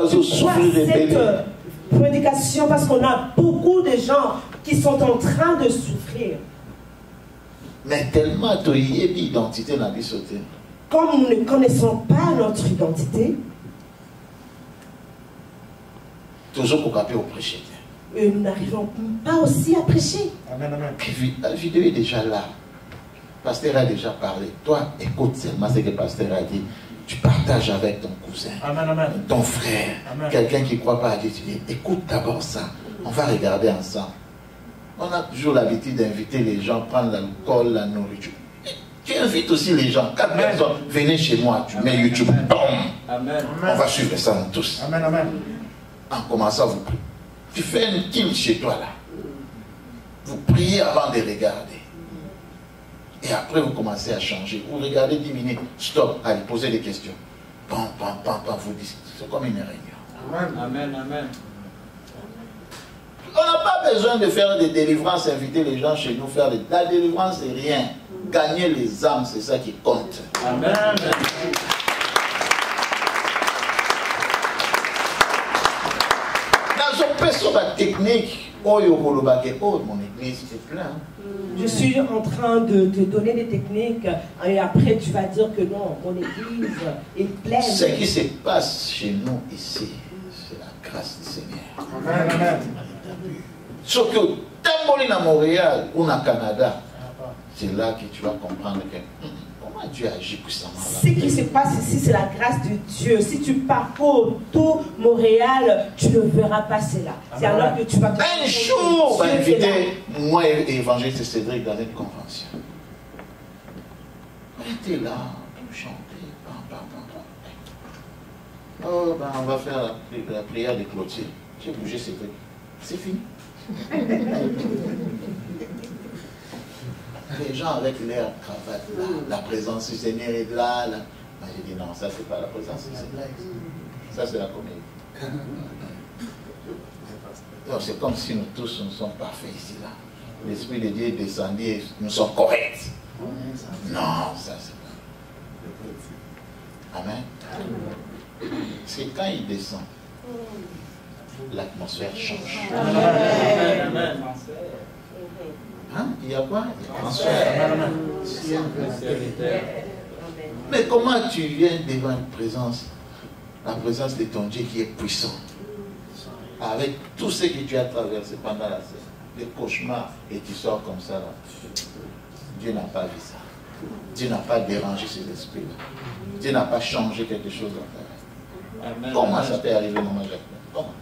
souffrir de cette prédication parce qu'on a beaucoup de gens qui sont en train de souffrir. Mais tellement tu y es identité dans la sauté. Comme nous ne connaissons pas notre identité, toujours pour capter au prêcher. Nous n'arrivons pas aussi à prêcher. Amen, amen. La vidéo est déjà là. Le pasteur a déjà parlé. Toi, écoute seulement ce que le pasteur a dit. Tu partages avec ton cousin, amen, amen. Ton frère, quelqu'un qui ne croit pas à Dieu. Tu dis, écoute d'abord ça. On va regarder ensemble. On a toujours l'habitude d'inviter les gens, prendre l'alcool, la nourriture. Tu invites aussi les gens. 4 personnes, venez chez moi, tu mets YouTube. Boum. Amen. On va suivre ça nous tous. Amen, amen. En commençant, vous priez. Tu fais une kill chez toi là. Vous priez avant de regarder. Et après, vous commencez à changer. Vous regardez 10 minutes. Stop. Allez, posez des questions. Pam, pam, pam, pam. Vous dites, c'est comme une réunion. Amen, amen, amen. On n'a pas besoin de faire des délivrances, inviter les gens chez nous, faire des... La délivrance, c'est rien. Gagner les âmes, c'est ça qui compte. Amen. Dans une personne technique, oh mon église est plein. Je suis en train de te donner des techniques et après tu vas dire que non, mon église est pleine. Ce qui se passe chez nous ici, c'est la grâce du Seigneur. Amen, amen. Sauf que Tamboli à Montréal ou au Canada, c'est là que tu vas comprendre que comment Comment Dieu agit puissamment là? Ce qui se passe ici, c'est la grâce de Dieu. Si tu parcours tout Montréal, tu ne verras pas cela. C'est alors que tu vas... Un jour, on va inviter moi et l'évangéliste Cédric dans une convention. On était là, on chantait. Oh, ben on va faire la prière de clôture. J'ai bougé Cédric. C'est fini. Les gens avec l'air cravate, là, la présence du Seigneur est là. Moi j'ai dit non, ça c'est pas la présence du Seigneur. Ça c'est la comédie. C'est comme si nous tous nous sommes parfaits ici là. L'Esprit de Dieu est descendu et nous sommes corrects. Non, ça c'est pas. Amen. C'est quand il descend, l'atmosphère change. Amen. Hein? Il y a quoi? Mais comment tu viens devant une présence, la présence de ton Dieu qui est puissant, avec tout ce que tu as traversé pendant la scène, les cauchemars, et tu sors comme ça là. Dieu n'a pas vu ça. Dieu n'a pas dérangé ses esprits-là. Dieu n'a pas changé quelque chose dans ta vie. Amen. Comment ça peut arriver, maman Jacques? Comment?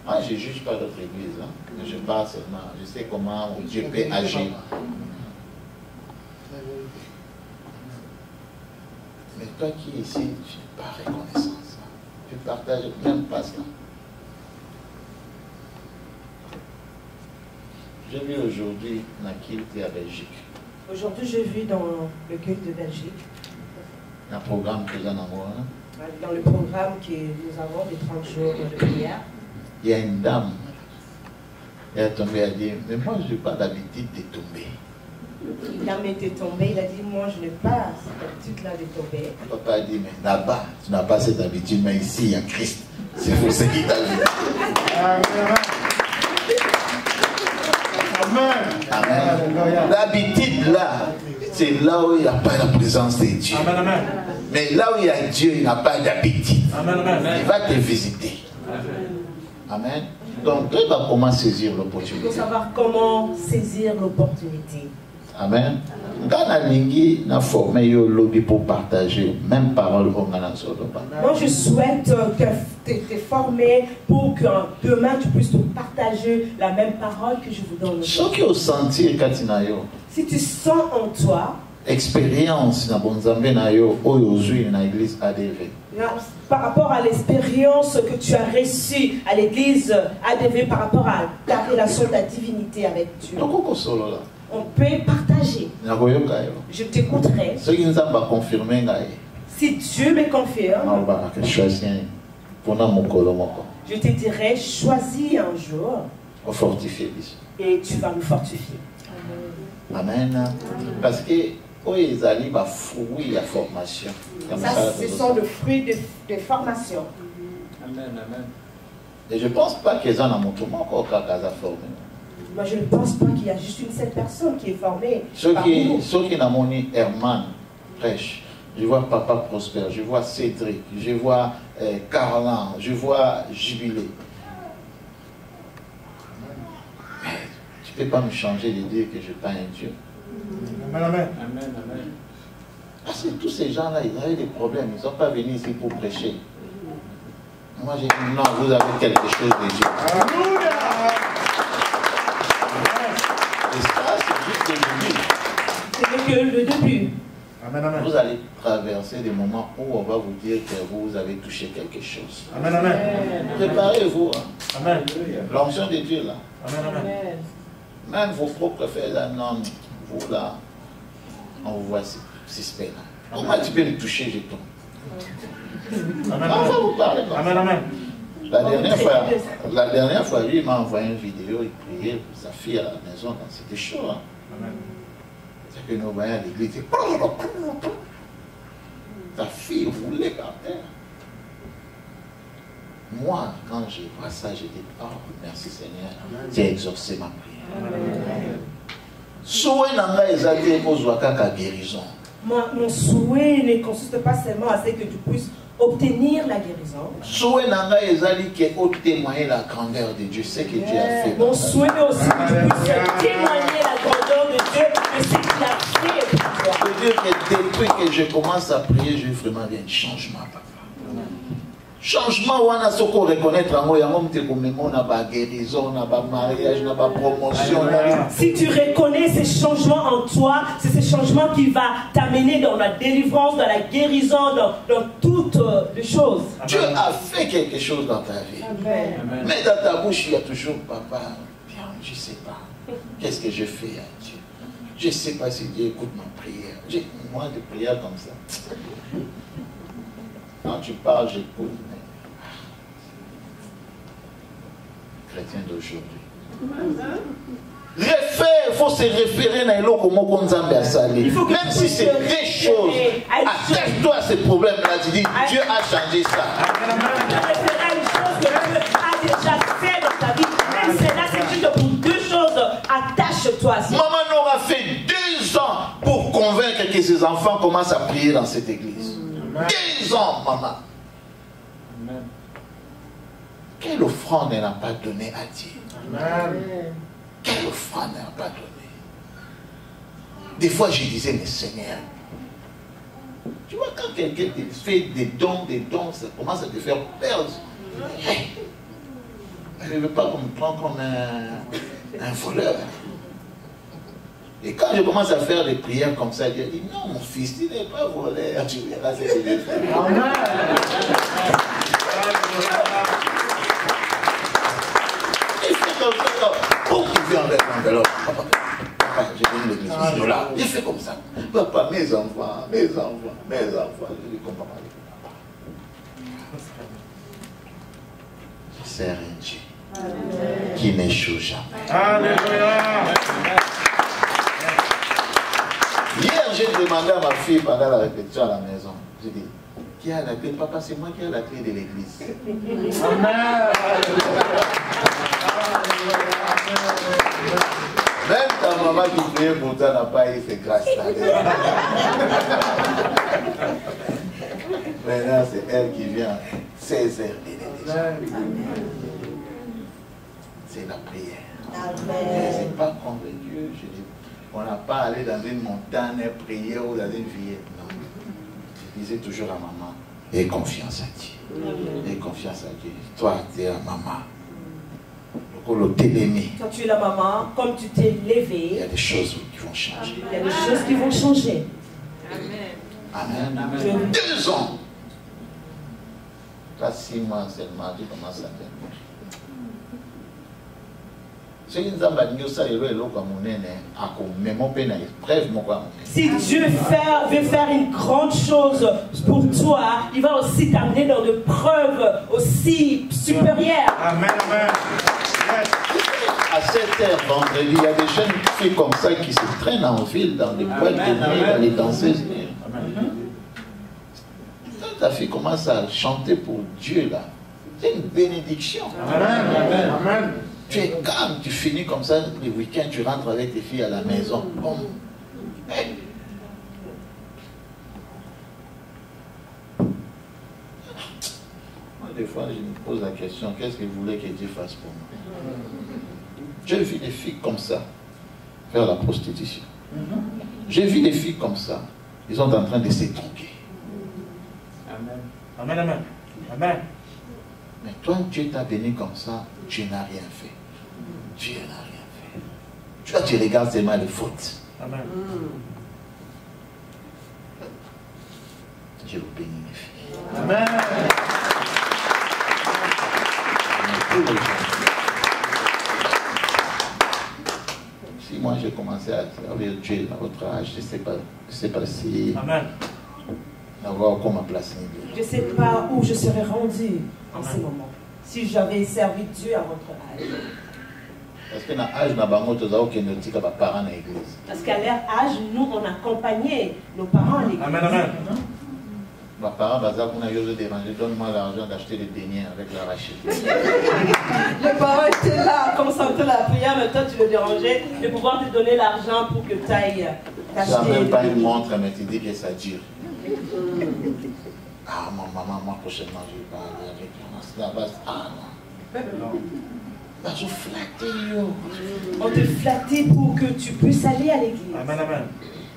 Moi, je ne juge pas d'autres églises, hein, mais je parle seulement. Je sais comment Dieu peut agir. Mais toi qui es ici, tu n'es pas reconnaissant. Tu ne partages même pas ça. J'ai vu aujourd'hui Nakil qui est à Belgique. Aujourd'hui, j'ai vu dans le culte de Belgique. Un programme que nous avons. Dans le programme que nous avons de 30 jours de prière. Il y a une dame. Elle est tombée, elle a dit, mais moi je n'ai pas d'habitude de tomber. La dame était tombée, il a dit, moi je n'ai pas cette habitude-là de tomber. Papa a dit, mais là-bas, tu n'as pas cette habitude, mais ici, il y a Christ. C'est pour ce qui t'a dit. Amen. L'habitude là, c'est là où il n'y a pas la présence de Dieu. Amen. Mais là où il y a Dieu, il n'y a pas d'habitude. Il va te visiter. Amen. Donc, tu vas comment saisir l'opportunité. Il faut savoir comment saisir l'opportunité. Amen. Quand Nalingi n'a formé le lobby pour partager, même parole au Manasoloba. Moi, je souhaite te former pour que demain tu puisses partager la même parole que je vous donne. Ce qui est senti, Katinayo. Si tu sens en toi expérience na bonzambe na yo oyozui na église ADV. Par rapport à l'expérience que tu as reçue à l'église ADV par rapport à ta relation, ta divinité avec Dieu. On peut partager. Je t'écouterai. Si Dieu me confirme, je te dirai, choisis un jour et tu vas nous fortifier. Amen. Parce que ils allaient bah fruits à formation. Ça, ce sont les fruits de formation. Amen, amen. Et je ne pense pas qu'ils en ont montré encore qu'à formé. Moi, je ne pense pas qu'il y a juste une seule personne qui est formée. Ceux qui n'ont moni Herman prêche, je vois Papa Prosper, je vois Cédric, je vois Carlin, je vois Jubilé. Mais tu ne peux pas me changer de dire que je ne suis pas un Dieu. Amen, amen. Amen, amen. Parce que tous ces gens-là, ils avaient des problèmes. Ils ne sont pas venus ici pour prêcher. Moi, j'ai dit non, vous avez quelque chose de Dieu. Et ça, c'est juste le début. C'est que le début. Amen, amen. Vous allez traverser des moments où on va vous dire que vous avez touché quelque chose. Amen, amen. Préparez-vous. Hein. Amen. L'onction de Dieu là. Amen, amen. Même vos propres frères là, non, vous là, on vous voit suspect là. Comment tu peux le toucher, je tombe. Amen, on va vous parler. Amen, amen. La dernière fois, lui, il m'a envoyé une vidéo, il priait pour sa fille à la maison, c'était chaud. Hein. C'est que nous voyons à l'église, ta fille roulait par terre. Moi, quand je vois ça, je dis, oh, merci Seigneur, tu as exaucé ma prière. Souhait nanga ezali kozwaka ka guérison. Mon souhait ne consiste pas seulement à ce que tu puisses obtenir la guérison. Souhait nanga ezali que au témoigner la grandeur de Dieu, ce que Dieu a fait. Mon souhait aussi que tu puisses témoigner la grandeur de Dieu, de ce qu'il dire que depuis que je commence à prier, j'ai vraiment un changement, papa. Changement, on a ce qu'on reconnaître en moi, on a guérison, on a mariage, on a promotion. Si tu reconnais ces changements en toi, c'est ces changements qui va t'amener dans la délivrance, dans la guérison, dans toutes les choses. Dieu a fait quelque chose dans ta vie. Amen. Mais dans ta bouche, il y a toujours, papa, bien, je ne sais pas. Qu'est-ce que je fais à Dieu? Je ne sais pas si Dieu écoute ma prière. J'ai moins de prières comme ça. Quand tu parles, j'écoute. Chrétien d'aujourd'hui. Il faut se référer à l'eau comme on a salé. Même si c'est des choses, attache-toi à ces problèmes-là. Tu dis, Dieu a changé ça. Référer à une chose que Dieu a déjà fait dans ta vie. Même si là, c'est juste pour deux choses. Attache-toi à ça. Maman aura fait 2 ans pour convaincre que ses enfants commencent à prier dans cette église. 2 ans, maman. Amen. Quelle offrande elle n'a pas donnée à Dieu? Amen. Quelle offrande elle n'a pas donnée? Des fois, je disais, mais Seigneur, tu vois, quand quelqu'un te fait des dons, ça commence à te faire perdre. Je ne veux pas qu'on me prenne comme un voleur. Et quand je commence à faire des prières comme ça, Dieu dit, non, mon fils, il n'est pas voleur. Tu verras ce que je vais faire. Amen. Pour qu'il vienne avec l'enveloppe. Papa, j'ai donné l'église $10. Il fait comme ça. Papa, mes enfants. Je dis, comprends pas. Je sers un Dieu qui n'échoue jamais. Alléluia. Hier, j'ai demandé à ma fille pendant la répétition à la maison. J'ai dit, qui a la clé? Papa, c'est moi qui ai la clé de l'église. Amen. Même ta maman qui priait pour toi n'a pas eu fait grâce là. Maintenant, c'est elle qui vient 16 heures déjà. C'est la prière. Je ne suis pas convaincu. Je dis, on n'a pas allé dans une montagne prier ou dans une vie. Non. Je disais toujours à maman, aie confiance à Dieu. Aie confiance à Dieu. Toi, tu es la maman. Quand tu es la maman, comme tu t'es levé, il y a des choses qui vont changer. Il y a des choses qui vont changer. Amen. Amen. 2 ans. Là, 6 mois seulement, tu commences à faire. Si Dieu veut faire une grande chose pour toi, il va aussi t'amener dans de preuves aussi supérieures. Amen, amen. À 7 heures vendredi, il y a des jeunes filles comme ça qui se traînent en ville dans les boîtes de nuit, dans les danseuses. Quand ta fille commence à chanter pour Dieu, là, c'est une bénédiction. Amen, amen, amen. Tu es calme, tu finis comme ça, les week-ends, tu rentres avec tes filles à la maison. Bon. Hey. Moi, des fois, je me pose la question, qu'est-ce que vous voulez que Dieu fasse pour moi? J'ai vu des filles comme ça faire la prostitution. J'ai vu des filles comme ça, ils sont en train de se tromper. Amen. Amen, amen. Amen. Mais toi, Dieu t'a béni comme ça, Dieu n'a rien fait. Dieu n'a rien fait. Toi, tu regardes seulement les fautes. Amen. Dieu vous bénit, mes filles. Amen. Si moi j'ai commencé à servir Dieu à votre âge, je ne sais pas si Amen. d'avoir comme ma place. Je ne sais pas où je serais rendu en ce moment si j'avais servi Dieu à votre âge. Parce que dans l'âge, nous parents à l'église. Parce qu'à leur âge, nous, on accompagnait nos parents à l'église. Amen, amen. Mes parents, donne-moi l'argent d'acheter des deniers avec la rachette. Les parents étaient là, concentrés à la prière, mais toi, tu le dérangeais de pouvoir te donner l'argent pour que tu ailles t'acheter. Ça n'a même pas une montre, mais tu dis que ça dure. Ah, mon maman, moi, prochainement, je vais parler avec la base. Ah, non. Je flattais. On te flattait pour que tu puisses aller à l'église. Amen, amen.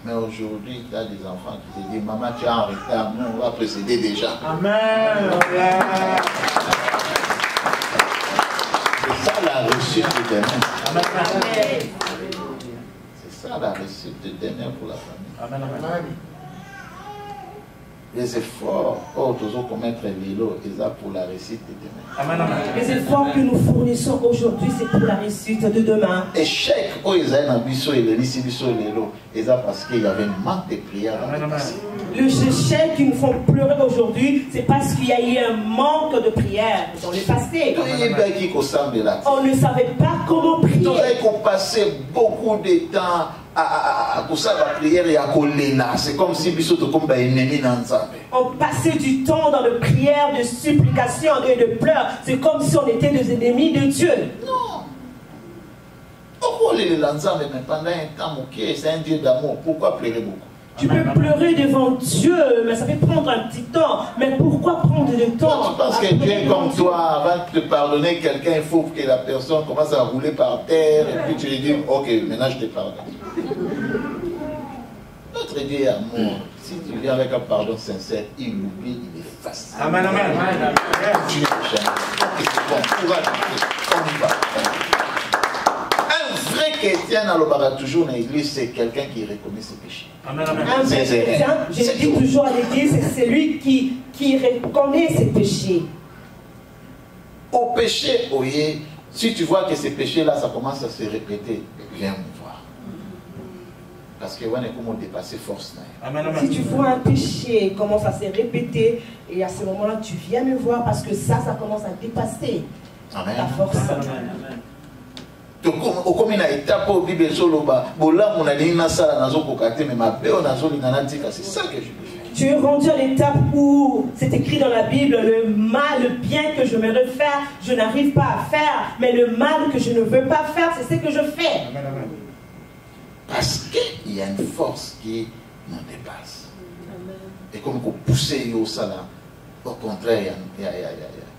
Mais aujourd'hui, tu as des enfants qui te disent, maman, tu es en retard, nous, on va précéder déjà. Amen. C'est ça la réussite de demain. Amen. C'est ça la réussite de demain pour la famille. Amen. Amen. Les efforts, toujours commettre l'îlot, ils ont pour la réussite de demain. Amen, amen. Les efforts que nous fournissons aujourd'hui, c'est pour la réussite de demain. Échec, ils ont un biseau et l'îlot, ils ont parce qu'il y avait un manque de prière dans le passé. Les échecs qui nous font pleurer aujourd'hui, c'est parce qu'il y a eu un manque de prière dans le passé. On ne savait pas comment prier. On passait beaucoup de temps à la prière et à coller là. C'est comme si on passait du temps dans la prière de supplication et de pleurs. C'est comme si on était des ennemis de Dieu. Non. Pendant un temps, c'est un Dieu d'amour. Pourquoi pleurer beaucoup? Tu peux pleurer devant Dieu, mais ça peut prendre un petit temps. Mais pourquoi prendre du temps? Tu penses que Dieu est comme toi, avant de te pardonner quelqu'un, il faut que la personne commence à rouler par terre, et puis tu lui dis, ok, maintenant je te pardonne. Notre Dieu est amour. Si tu viens avec un pardon sincère, il oublie, il efface. Amen, amen. Tu es bon, courage, on y va. Un vrai chrétien dans le bar toujours dans l'église, c'est quelqu'un qui reconnaît ses péchés. Amen, amen. Un vrai chrétien, je dis toujours à l'église, c'est celui qui reconnaît ses péchés. Au péché, oui, si tu vois que ces péchés-là, ça commence à se répéter, viens me voir. Parce que on est comme dépasser force. Amen, amen. Si tu vois un péché commence à se répéter, et à ce moment-là, tu viens me voir parce que ça commence à dépasser la force. Amen, amen. Comme une étape au Bible solo, on a dit na sala nazo kokate mais ma béo nazo linanatika, c'est ça que je veux faire. Tu es rendu à l'étape où c'est écrit dans la Bible, le mal, le bien que je me faire, je n'arrive pas à faire, mais le mal que je ne veux pas faire, c'est ce que je fais. Amen, amen. Parce qu'il y a une force qui nous dépasse. Amen. Et comme vous poussez au sala, au contraire, il y a.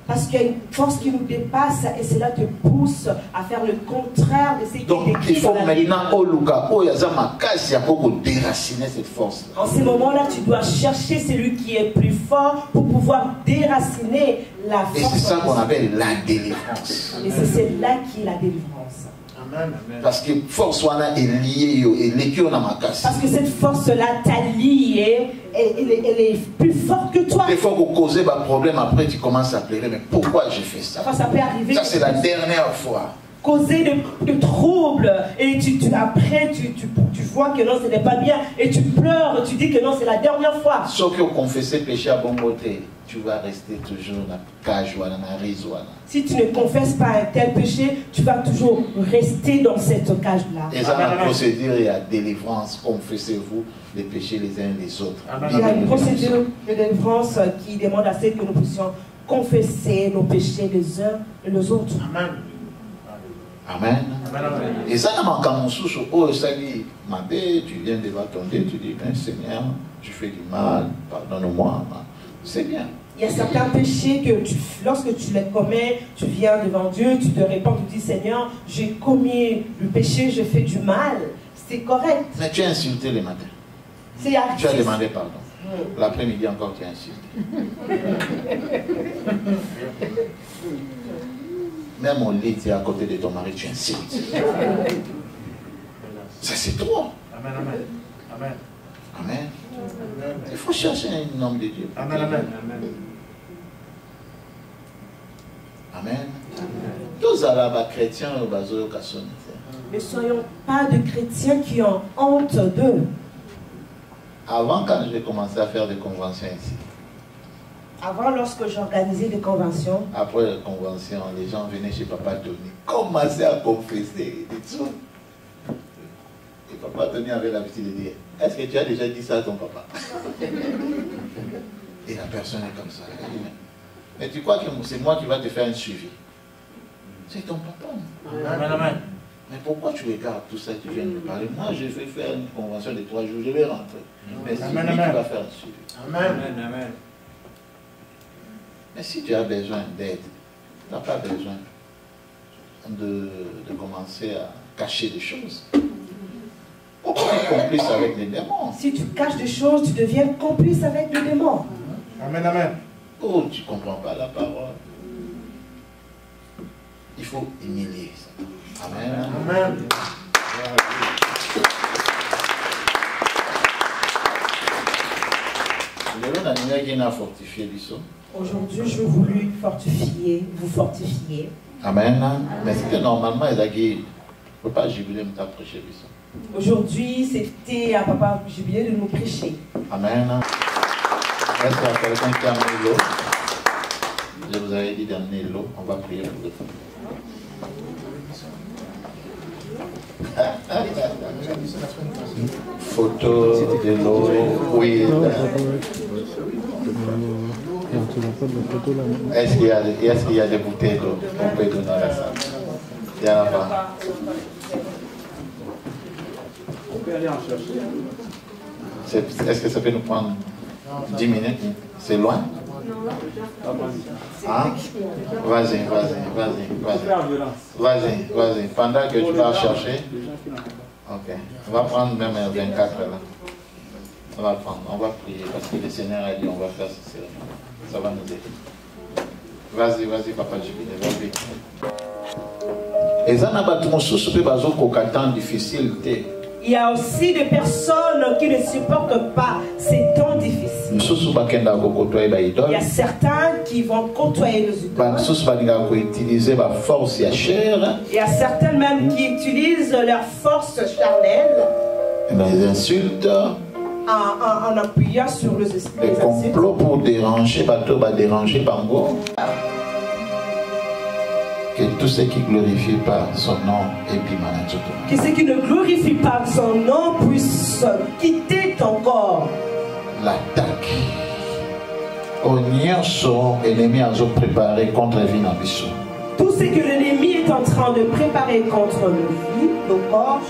Parce qu'il y a une force qui nous dépasse et cela te pousse à faire le contraire de ce qui est écrit. Donc il faut maintenant au Luka, au Yazama, pour déraciner cette force. En ces moments-là, tu dois chercher celui qui est plus fort pour pouvoir déraciner la force. Et c'est ça qu'on appelle la délivrance. Et c'est là qui est la délivrance. Amen. Parce que force est liée et l'équipe n'a pas cassé. Parce que cette force-là t'a lié, elle est plus forte que toi. Des fois qu'on cause un problème, après tu commences à pleurer, mais pourquoi j'ai fait ça? Enfin, ça peut arriver. Ça c'est la dernière fois. Causer de troubles et après tu vois que non, ce n'est pas bien et tu pleures, tu dis que non, c'est la dernière fois. Sauf que confesser péché à bon côté, tu vas rester toujours dans la cage ou dans la rizoana. Si tu ne confesses pas un tel péché, tu vas toujours rester dans cette cage-là. Et ça, la procédure et la délivrance, confessez-vous les péchés les uns les autres. Il y a une procédure de délivrance qui demande à ce que nous puissions confesser nos péchés les uns et les autres. Amen. Amen. Et ça, oh, ça dit, tu viens devant ton Dieu, tu dis, ben, Seigneur, je fais du mal, pardonne-moi. C'est bien. Il y a certains péchés que lorsque tu les commets, tu viens devant Dieu, tu te répands, tu dis, Seigneur, j'ai commis le péché, j'ai fait du mal. C'est correct. Mais tu as insulté le matin. Tu as demandé pardon. L'après-midi encore, tu as insulté. Même au lit, tu es à côté de ton mari, tu insultes. Ça, c'est toi. Amen, amen. Amen. Amen. Il faut chercher un homme de Dieu. Amen, amen. Amen. Tous les chrétiens, ne soyons pas de chrétiens qui ont honte d'eux. Avant, quand j'ai commencé à faire des conventions ici, avant, lorsque j'organisais des conventions, après les conventions, les gens venaient chez Papa Tony, commençaient à confesser des trucs. Et Papa Tony avait l'habitude de dire, est-ce que tu as déjà dit ça à ton papa? Et la personne est comme ça. Elle dit, mais tu crois que c'est moi qui va te faire un suivi? C'est ton papa. Amen, amen. Mais pourquoi tu regardes tout ça et tu viens de me parler? Moi, je vais faire une convention de 3 jours, je vais rentrer. Mais c'est lui qui va faire un suivi. Amen, amen. Mais si tu as besoin d'aide, tu n'as pas besoin de commencer à cacher des choses. Pourquoi tu complice avec les démons. Si tu caches des choses, tu deviens complice avec le démon. Amen, amen. Oh, tu ne comprends pas la parole. Il faut humilier ça. Amen. Amen. Aujourd'hui, je veux vous fortifier. Amen. Mais c'était normalement, il a dit, ne faut pas jubiler, mais t'approcher. Aujourd'hui, c'était à Papa Jubilé de nous prêcher. Amen. Est-ce qu'il y a quelqu'un qui a amené l'eau? Je vous avais dit d'amener l'eau. On va prier pour le temps. Photo de l'eau. Oui. Est-ce qu'il y a des bouteilles d'eau qu'on peut donner à la salle? Il y en a pas. On peut aller en chercher. Est-ce que ça peut nous prendre 10 minutes? C'est loin? Hein? Vas-y. Pendant que tu vas chercher. Ok. On va prendre même 24 là. On va prendre. On va prier parce que le Seigneur a dit on va faire ce cérémonie. Ça va nous aider. Vas-y, Papa Jubilé, vas-y. Et ça n'a pas tout ce difficile. Il y a aussi des personnes qui ne supportent pas ces temps difficiles. Il y a certains qui vont côtoyer les idoles. Il y a certains même qui utilisent leur force charnelle. Les insultes. En appuyant sur les esprits. Les complots pour déranger, déranger Bango. Que tout ce qui ne glorifie pas son nom et puis que ce qui ne glorifie pas son nom puisse quitter ton corps. L'attaque. Oignon sont ennemis à préparer contre la vie dans le tout ce que l'ennemi est en train de préparer contre le vie, nos corps,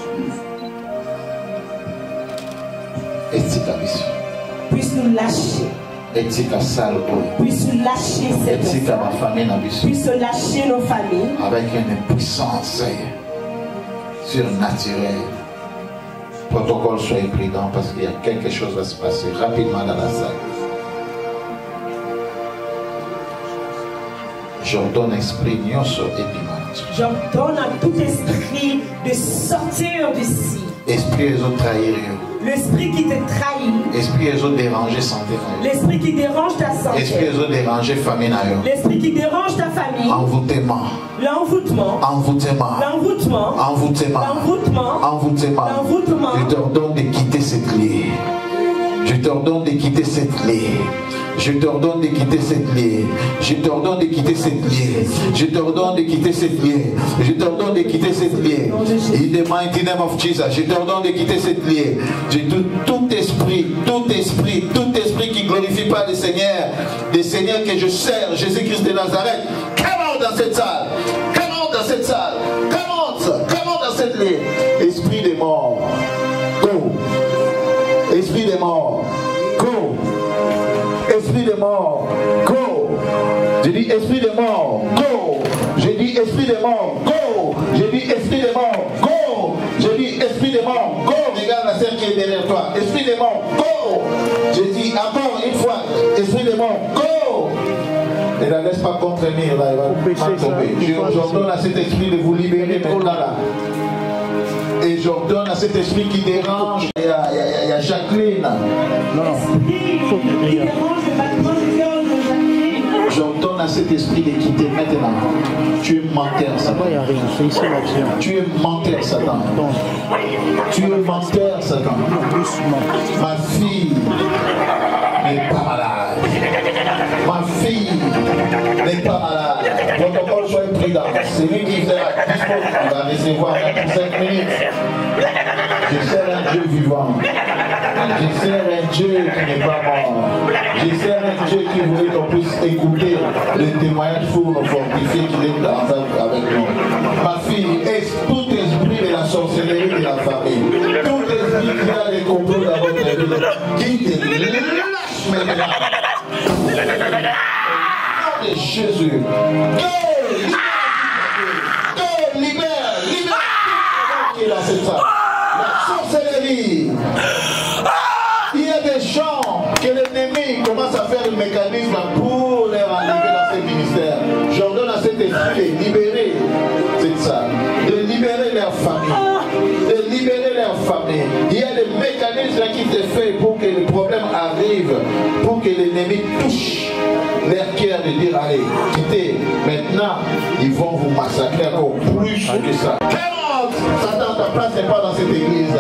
puisse nous lâcher. Puisse lâcher cette puisse lâcher nos familles avec une puissance surnaturelle. Protocole, soyez prudents parce qu'il y a quelque chose qui va se passer rapidement dans la salle. J'ordonne esprit Nyoso Epiman. J'ordonne à tout esprit de sortir d'ici. Esprit les autres trahir. L'esprit qui te trahit. L'esprit les autres déranger santé. L'esprit qui dérange ta santé. L'esprit les autres déranger famille. L'esprit qui dérange ta famille. Envoûtement. L'envoûtement. Envoûtement. L'envoûtement. Envoûtement. L'envoûtement. Envoûtement. L'envoûtement. Je t'ordonne de quitter cette lieu. Je t'ordonne de quitter cette lieu. Je t'ordonne de quitter cette lieu. Je t'ordonne de quitter cette lieu. Je t'ordonne de quitter cette lieu. Je t'ordonne de quitter cette lieu. In the mighty name of Jesus. Je t'ordonne de quitter cette lieu. Tout esprit qui ne glorifie pas le Seigneur que je sers, Jésus-Christ de Nazareth, come out dans cette salle. Come out dans cette salle. Come out dans cette lieu. Esprit des morts. Go. Esprit des morts. Go. Esprit des morts, go. Je dis esprit des morts, go. Je dis esprit des morts, go. Je dis esprit des morts, go. Je dis esprit des morts, go. Regarde la scène qui est derrière toi. Esprit des morts, go. Je dis encore une fois, esprit des morts, go. Ne la laisse pas contenir là, il va tomber. J'ordonne à cet esprit de vous libérer maintenant là. Et j'ordonne à cet esprit qui dérange. Il y a Jacqueline. J'ordonne à cet esprit de quitter maintenant. Tu es menteur, Satan. Tu es menteur, Satan. Tu es menteur, Satan. Ma fille n'est pas malade. Ma fille n'est pas malade. Protocole, soyez prudent. Celui qui fait la dispo, il va recevoir dans 5 minutes. Je sers un Dieu vivant. Je sers un Dieu qui n'est pas mort. Je sers un Dieu qui voulait qu'on puisse écouter le témoignage pour nous fortifier qu'il est avec nous. Ma fille, tout esprit de la sorcellerie de la famille, tout esprit qui a des complots dans votre vie, qui te lâche maintenant. Nom de Jésus. Libère qui est dans cette salle. La sorcellerie Que l'ennemi commence à faire le mécanisme pour les enlever dans ces ministères. J'ordonne à cet esprit de libérer cette salle, de libérer leur famille, de libérer leur famille. Il y a des mécanismes qui se font pour que le problème arrive, pour que l'ennemi touche leur cœur de dire allez, quittez. Maintenant, ils vont vous massacrer encore plus que ça. Comment Satan, ta place n'est pas dans cette église?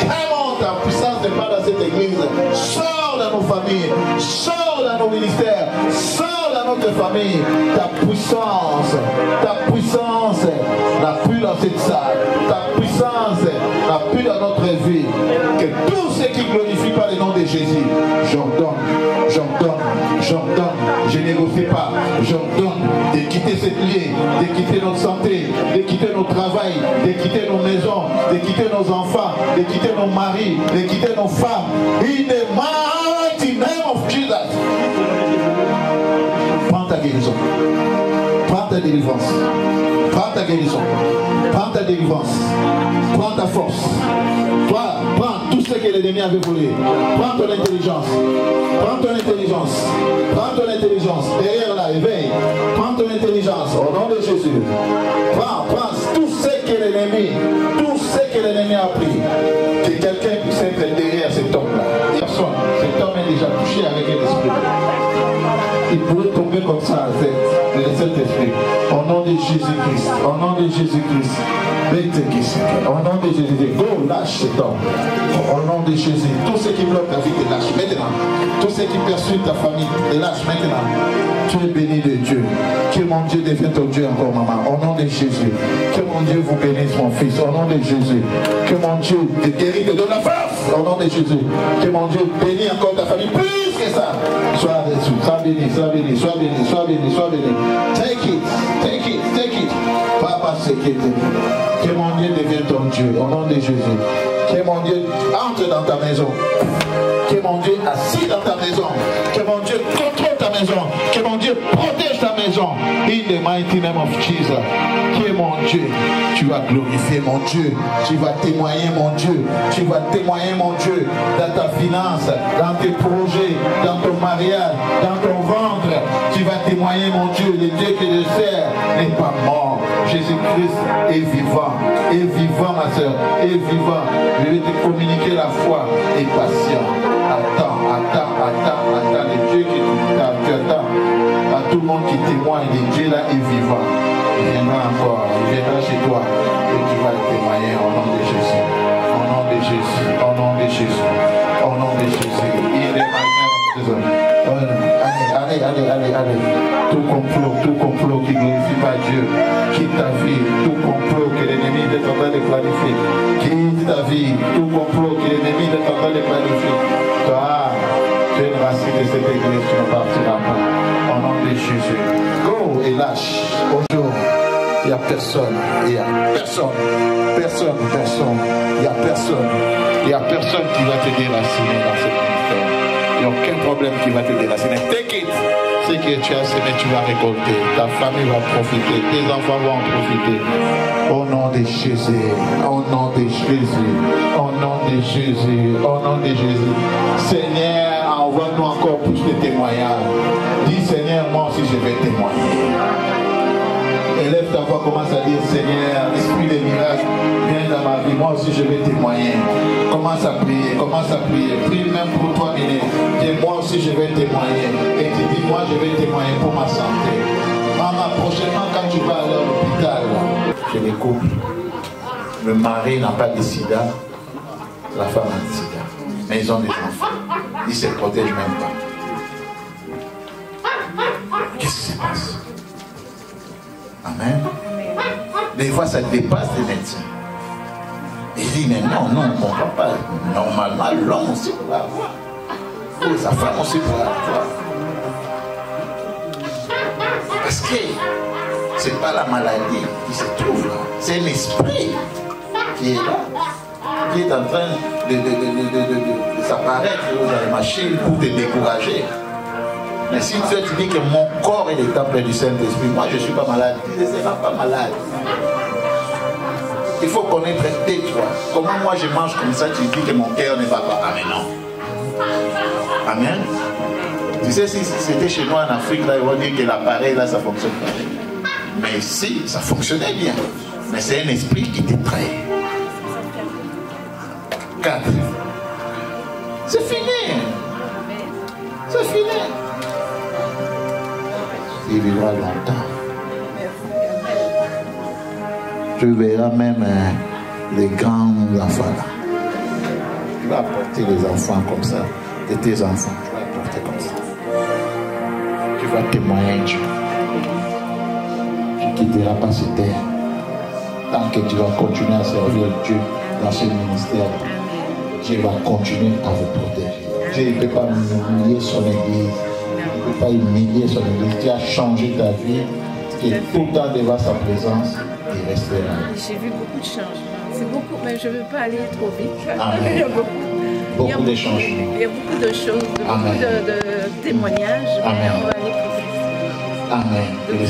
Comment ta puissance n'est pas dans cette église? Sors dans nos familles, sors dans nos ministères, sors dans notre famille. Ta puissance n'a plus dans cette salle. Ta puissance n'a plus dans notre vie. Que tous ceux qui ne glorifient pas le nom de Jésus, j'ordonne, je négocie pas, j'ordonne de quitter cette lieu, de quitter notre santé, de quitter notre travail, de quitter nos maisons, de quitter nos enfants, de quitter nos maris, de quitter nos femmes. In the mighty name of Jesus. Prends ta guérison, prends ta délivrance, prends ta guérison, prends ta délivrance, prends ta force. Toi, prends tout ce que l'ennemi avait volé. Prends ton intelligence, prends ton intelligence, prends ton intelligence. Derrière là, éveille. Prends ton intelligence au nom de Jésus. Prends tout ce que l'ennemi a pris. Que quelqu'un puisse être derrière cet homme-là. Personne. Cet homme est déjà touché avec un esprit. Il pourrait tomber comme ça à tête. Cet esprit. Au nom de Jésus-Christ. Au nom de Jésus-Christ. Au nom de Jésus-Christ. Go, lâche cet homme. Au nom de Jésus. Tout ce qui bloque ta vie, te lâche maintenant. Tout ce qui poursuit ta famille, te lâche maintenant. Tu es béni de Dieu. Que mon Dieu devienne ton Dieu encore, maman. Au nom de Jésus. Que mon Dieu vous bénisse, mon fils. Au nom de Jésus. Que mon Dieu te guérit, te donne la force. Au nom de Jésus. Que mon Dieu bénisse encore ta famille. Plus que ça. Sois béni, sois béni, sois béni, sois béni, sois béni. Take it, take it, take it. Papa, c'est que mon Dieu devienne ton Dieu. Au nom de Jésus. Que mon Dieu entre dans ta maison. Que mon Dieu assis dans ta maison. Que mon Dieu contrôle ta maison. Que mon Dieu protège ta maison. In the mighty name of Jesus. Que mon Dieu, tu vas glorifier mon Dieu. Tu vas témoigner mon Dieu. Tu vas témoigner mon Dieu dans ta finance, dans tes projets, dans ton mariage, dans ton ventre. Tu vas témoigner mon Dieu. Le Dieu que je sers n'est pas mort. Jésus-Christ est vivant. Est vivant, ma soeur. Est vivant. Je vais te communiquer la foi et patient. Attends. Le Dieu qui tu attends. À tout le monde qui témoigne, le Dieu là est vivant. Il viendra encore. Il viendra chez toi. Et tu vas le témoigner au nom de Jésus. Au nom de Jésus. Au nom de Jésus. Au nom de Jésus. Il est maintenant. Allez. Tout complot qui ne glorifie pas Dieu. Quitte ta vie. Tout complot que l'ennemi est en train de planifier. Quitte ta vie. Tout complot que l'ennemi est en train de planifier. Toi, tu es une racine de cette église. Tu ne partiras pas. Au nom de Jésus. Go et lâche. Bonjour. Il n'y a personne. Il n'y a personne. Il n'y a personne qui va te déraciner dans cette ministère. Il n'y a aucun problème qui va te déraciner. Take it. Ce que tu as semé, tu vas récolter. Ta famille va profiter. Tes enfants vont en profiter. Au nom de Jésus. Au nom de Jésus. Au nom de Jésus. Au nom de Jésus. Seigneur, envoie-nous encore plus de témoignages. Dis Seigneur, moi aussi je vais témoigner. Élève ta voix, commence à dire Seigneur, esprit des miracles, viens dans ma vie, moi aussi je vais témoigner. Commence à prier, prie même pour toi, Miné. Dis moi aussi je vais témoigner. Et tu dis moi je vais témoigner pour ma santé. Maman, prochainement quand tu vas aller à l'hôpital, chez les couples, le mari n'a pas de sida, la femme a de sida, mais ils ont des enfants. Ils ne se protègent même pas. Qu'est-ce qui se passe? Amen. Des fois, ça dépasse les médecins. Il dit, mais non, on ne comprend pas. Normalement, l'homme aussi peut l'avoir. Et sa femme aussi peut l'avoir. Parce que ce n'est pas la maladie qui se trouve là. C'est l'esprit qui est là. Qui est en train de s'apparaître dans les machines pour te décourager. Mais si tu dis que mon corps est le temple du Saint-Esprit, moi je ne suis pas malade, tu ne seras pas malade. Il faut connaître tes toi. Comment moi je mange comme ça, tu dis que mon cœur ne va pas. Ah mais non. Amen. Tu sais, si c'était chez nous en Afrique, là, ils vont dire que l'appareil, là, ça fonctionne pas. Mais ici, ça fonctionnait bien. Mais c'est un esprit qui te trahit. 4. C'est fini. C'est fini. Il vivra longtemps. Tu verras même les grands enfants là. Tu vas apporter les enfants comme ça. Et tes enfants, tu vas apporter comme ça. Tu vas témoigner Dieu. Tu ne quitteras pas cette terre. Tant que tu vas continuer à servir Dieu dans ce ministère, Dieu va continuer à vous protéger. Dieu ne peut pas humilier son église. Il ne peut pas humilier son église. Tu as changé ta vie. Et tout le temps devant sa présence, il restera. J'ai vu beaucoup de changements. C'est beaucoup, mais je ne veux pas aller trop vite. Amen. Il y a beaucoup de changements. Il y a beaucoup de choses, beaucoup de témoignages. Amen. Mais on va aller progressivement. Amen. Le plus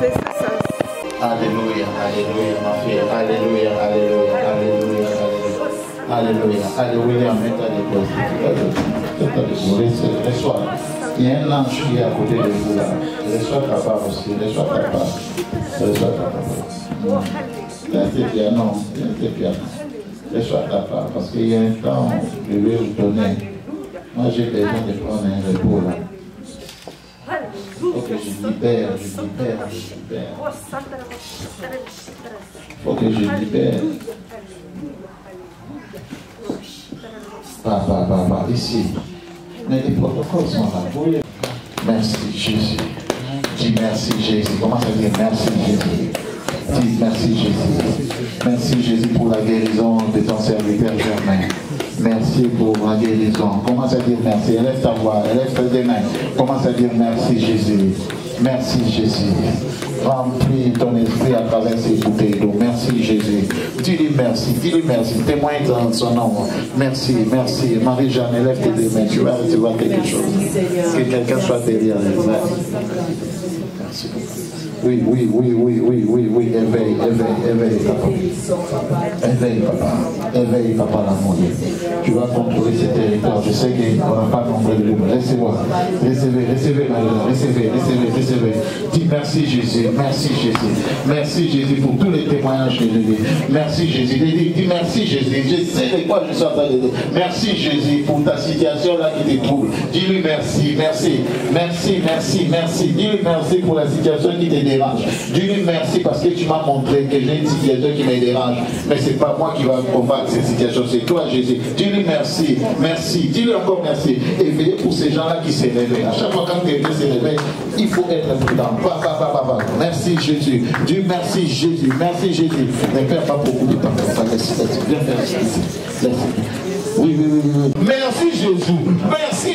c'est ça. Alléluia, alléluia, ma fille. Alléluia, alléluia, alléluia, alléluia. Alléluia, alléluia, mets ta dépose. Reçois. Il y a un ange qui est à côté de vous là. Reçois ta part aussi. Reçois ta part. Reçois ta part. Restez bien, non. Restez bien. Reçois ta part. Parce qu'il y a un temps, je vais vous donner. Moi, j'ai besoin de prendre un repos là. Il faut que je libère, je libère, je libère. Il faut que je libère. Papa, ici. Mais les protocoles sont là. Merci Jésus. Dis merci Jésus. Comment ça dire merci Jésus? Dis merci Jésus. Merci Jésus pour la guérison de ton serviteur Germain. Merci pour la guérison. Commence à dire merci. Élève ta voix, élève tes mains. Commence à dire merci Jésus. Merci Jésus. Remplis ton esprit à travers ces bouteilles d'eau. Merci Jésus. Dis-lui merci. Dis-lui merci. Témoigne dans son nom. Merci, merci. Marie-Jeanne, élève tes deux mains. Tu vas recevoir quelque chose. Que quelqu'un soit derrière les mains. Merci beaucoup. Oui, éveille, papa. Éveille, papa, l'amour. Tu vas contrôler ce territoire. Je sais qu'on n'a pas nombre de l'homme. Recevez, recevez. Dis merci Jésus, merci Jésus pour tous les témoignages que je dis. Merci Jésus, dis merci Jésus. Je sais de quoi je suis en train de dire. Merci Jésus pour ta situation là qui te trouble. Dis-lui merci. Dis-lui merci pour la situation qui te dérange. Dis-lui merci parce que tu m'as montré que j'ai une situation qui me dérange. Mais ce n'est pas moi qui va combattre cette situation, c'est toi Jésus. Dis-lui merci. Dis-lui encore merci. Et veillez pour ces gens-là qui se réveillent. À chaque fois quand quelqu'un se réveille, il faut être prudent. Merci Jésus. Dis merci Jésus. Ne perds pas beaucoup de temps. Viens faire ça. Oui. Merci Jésus. Merci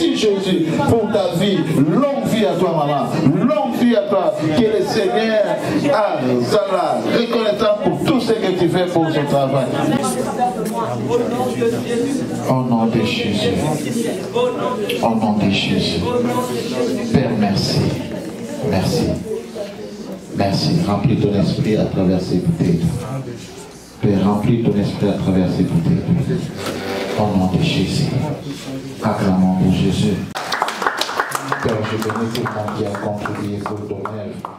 Jésus pour ta vie. Longue vie à toi, maman. Longue vie à toi. Que le Seigneur soit reconnaissant pour tout ce que tu fais pour son travail. Au nom de Jésus. Père, merci. Remplis ton esprit à travers ces bouteilles. Père, remplis ton esprit à travers ces bouteilles. Au nom de Jésus. Acclamons pour Jésus. Père, je bénis tout le monde qui a contribué pour ton œuvre.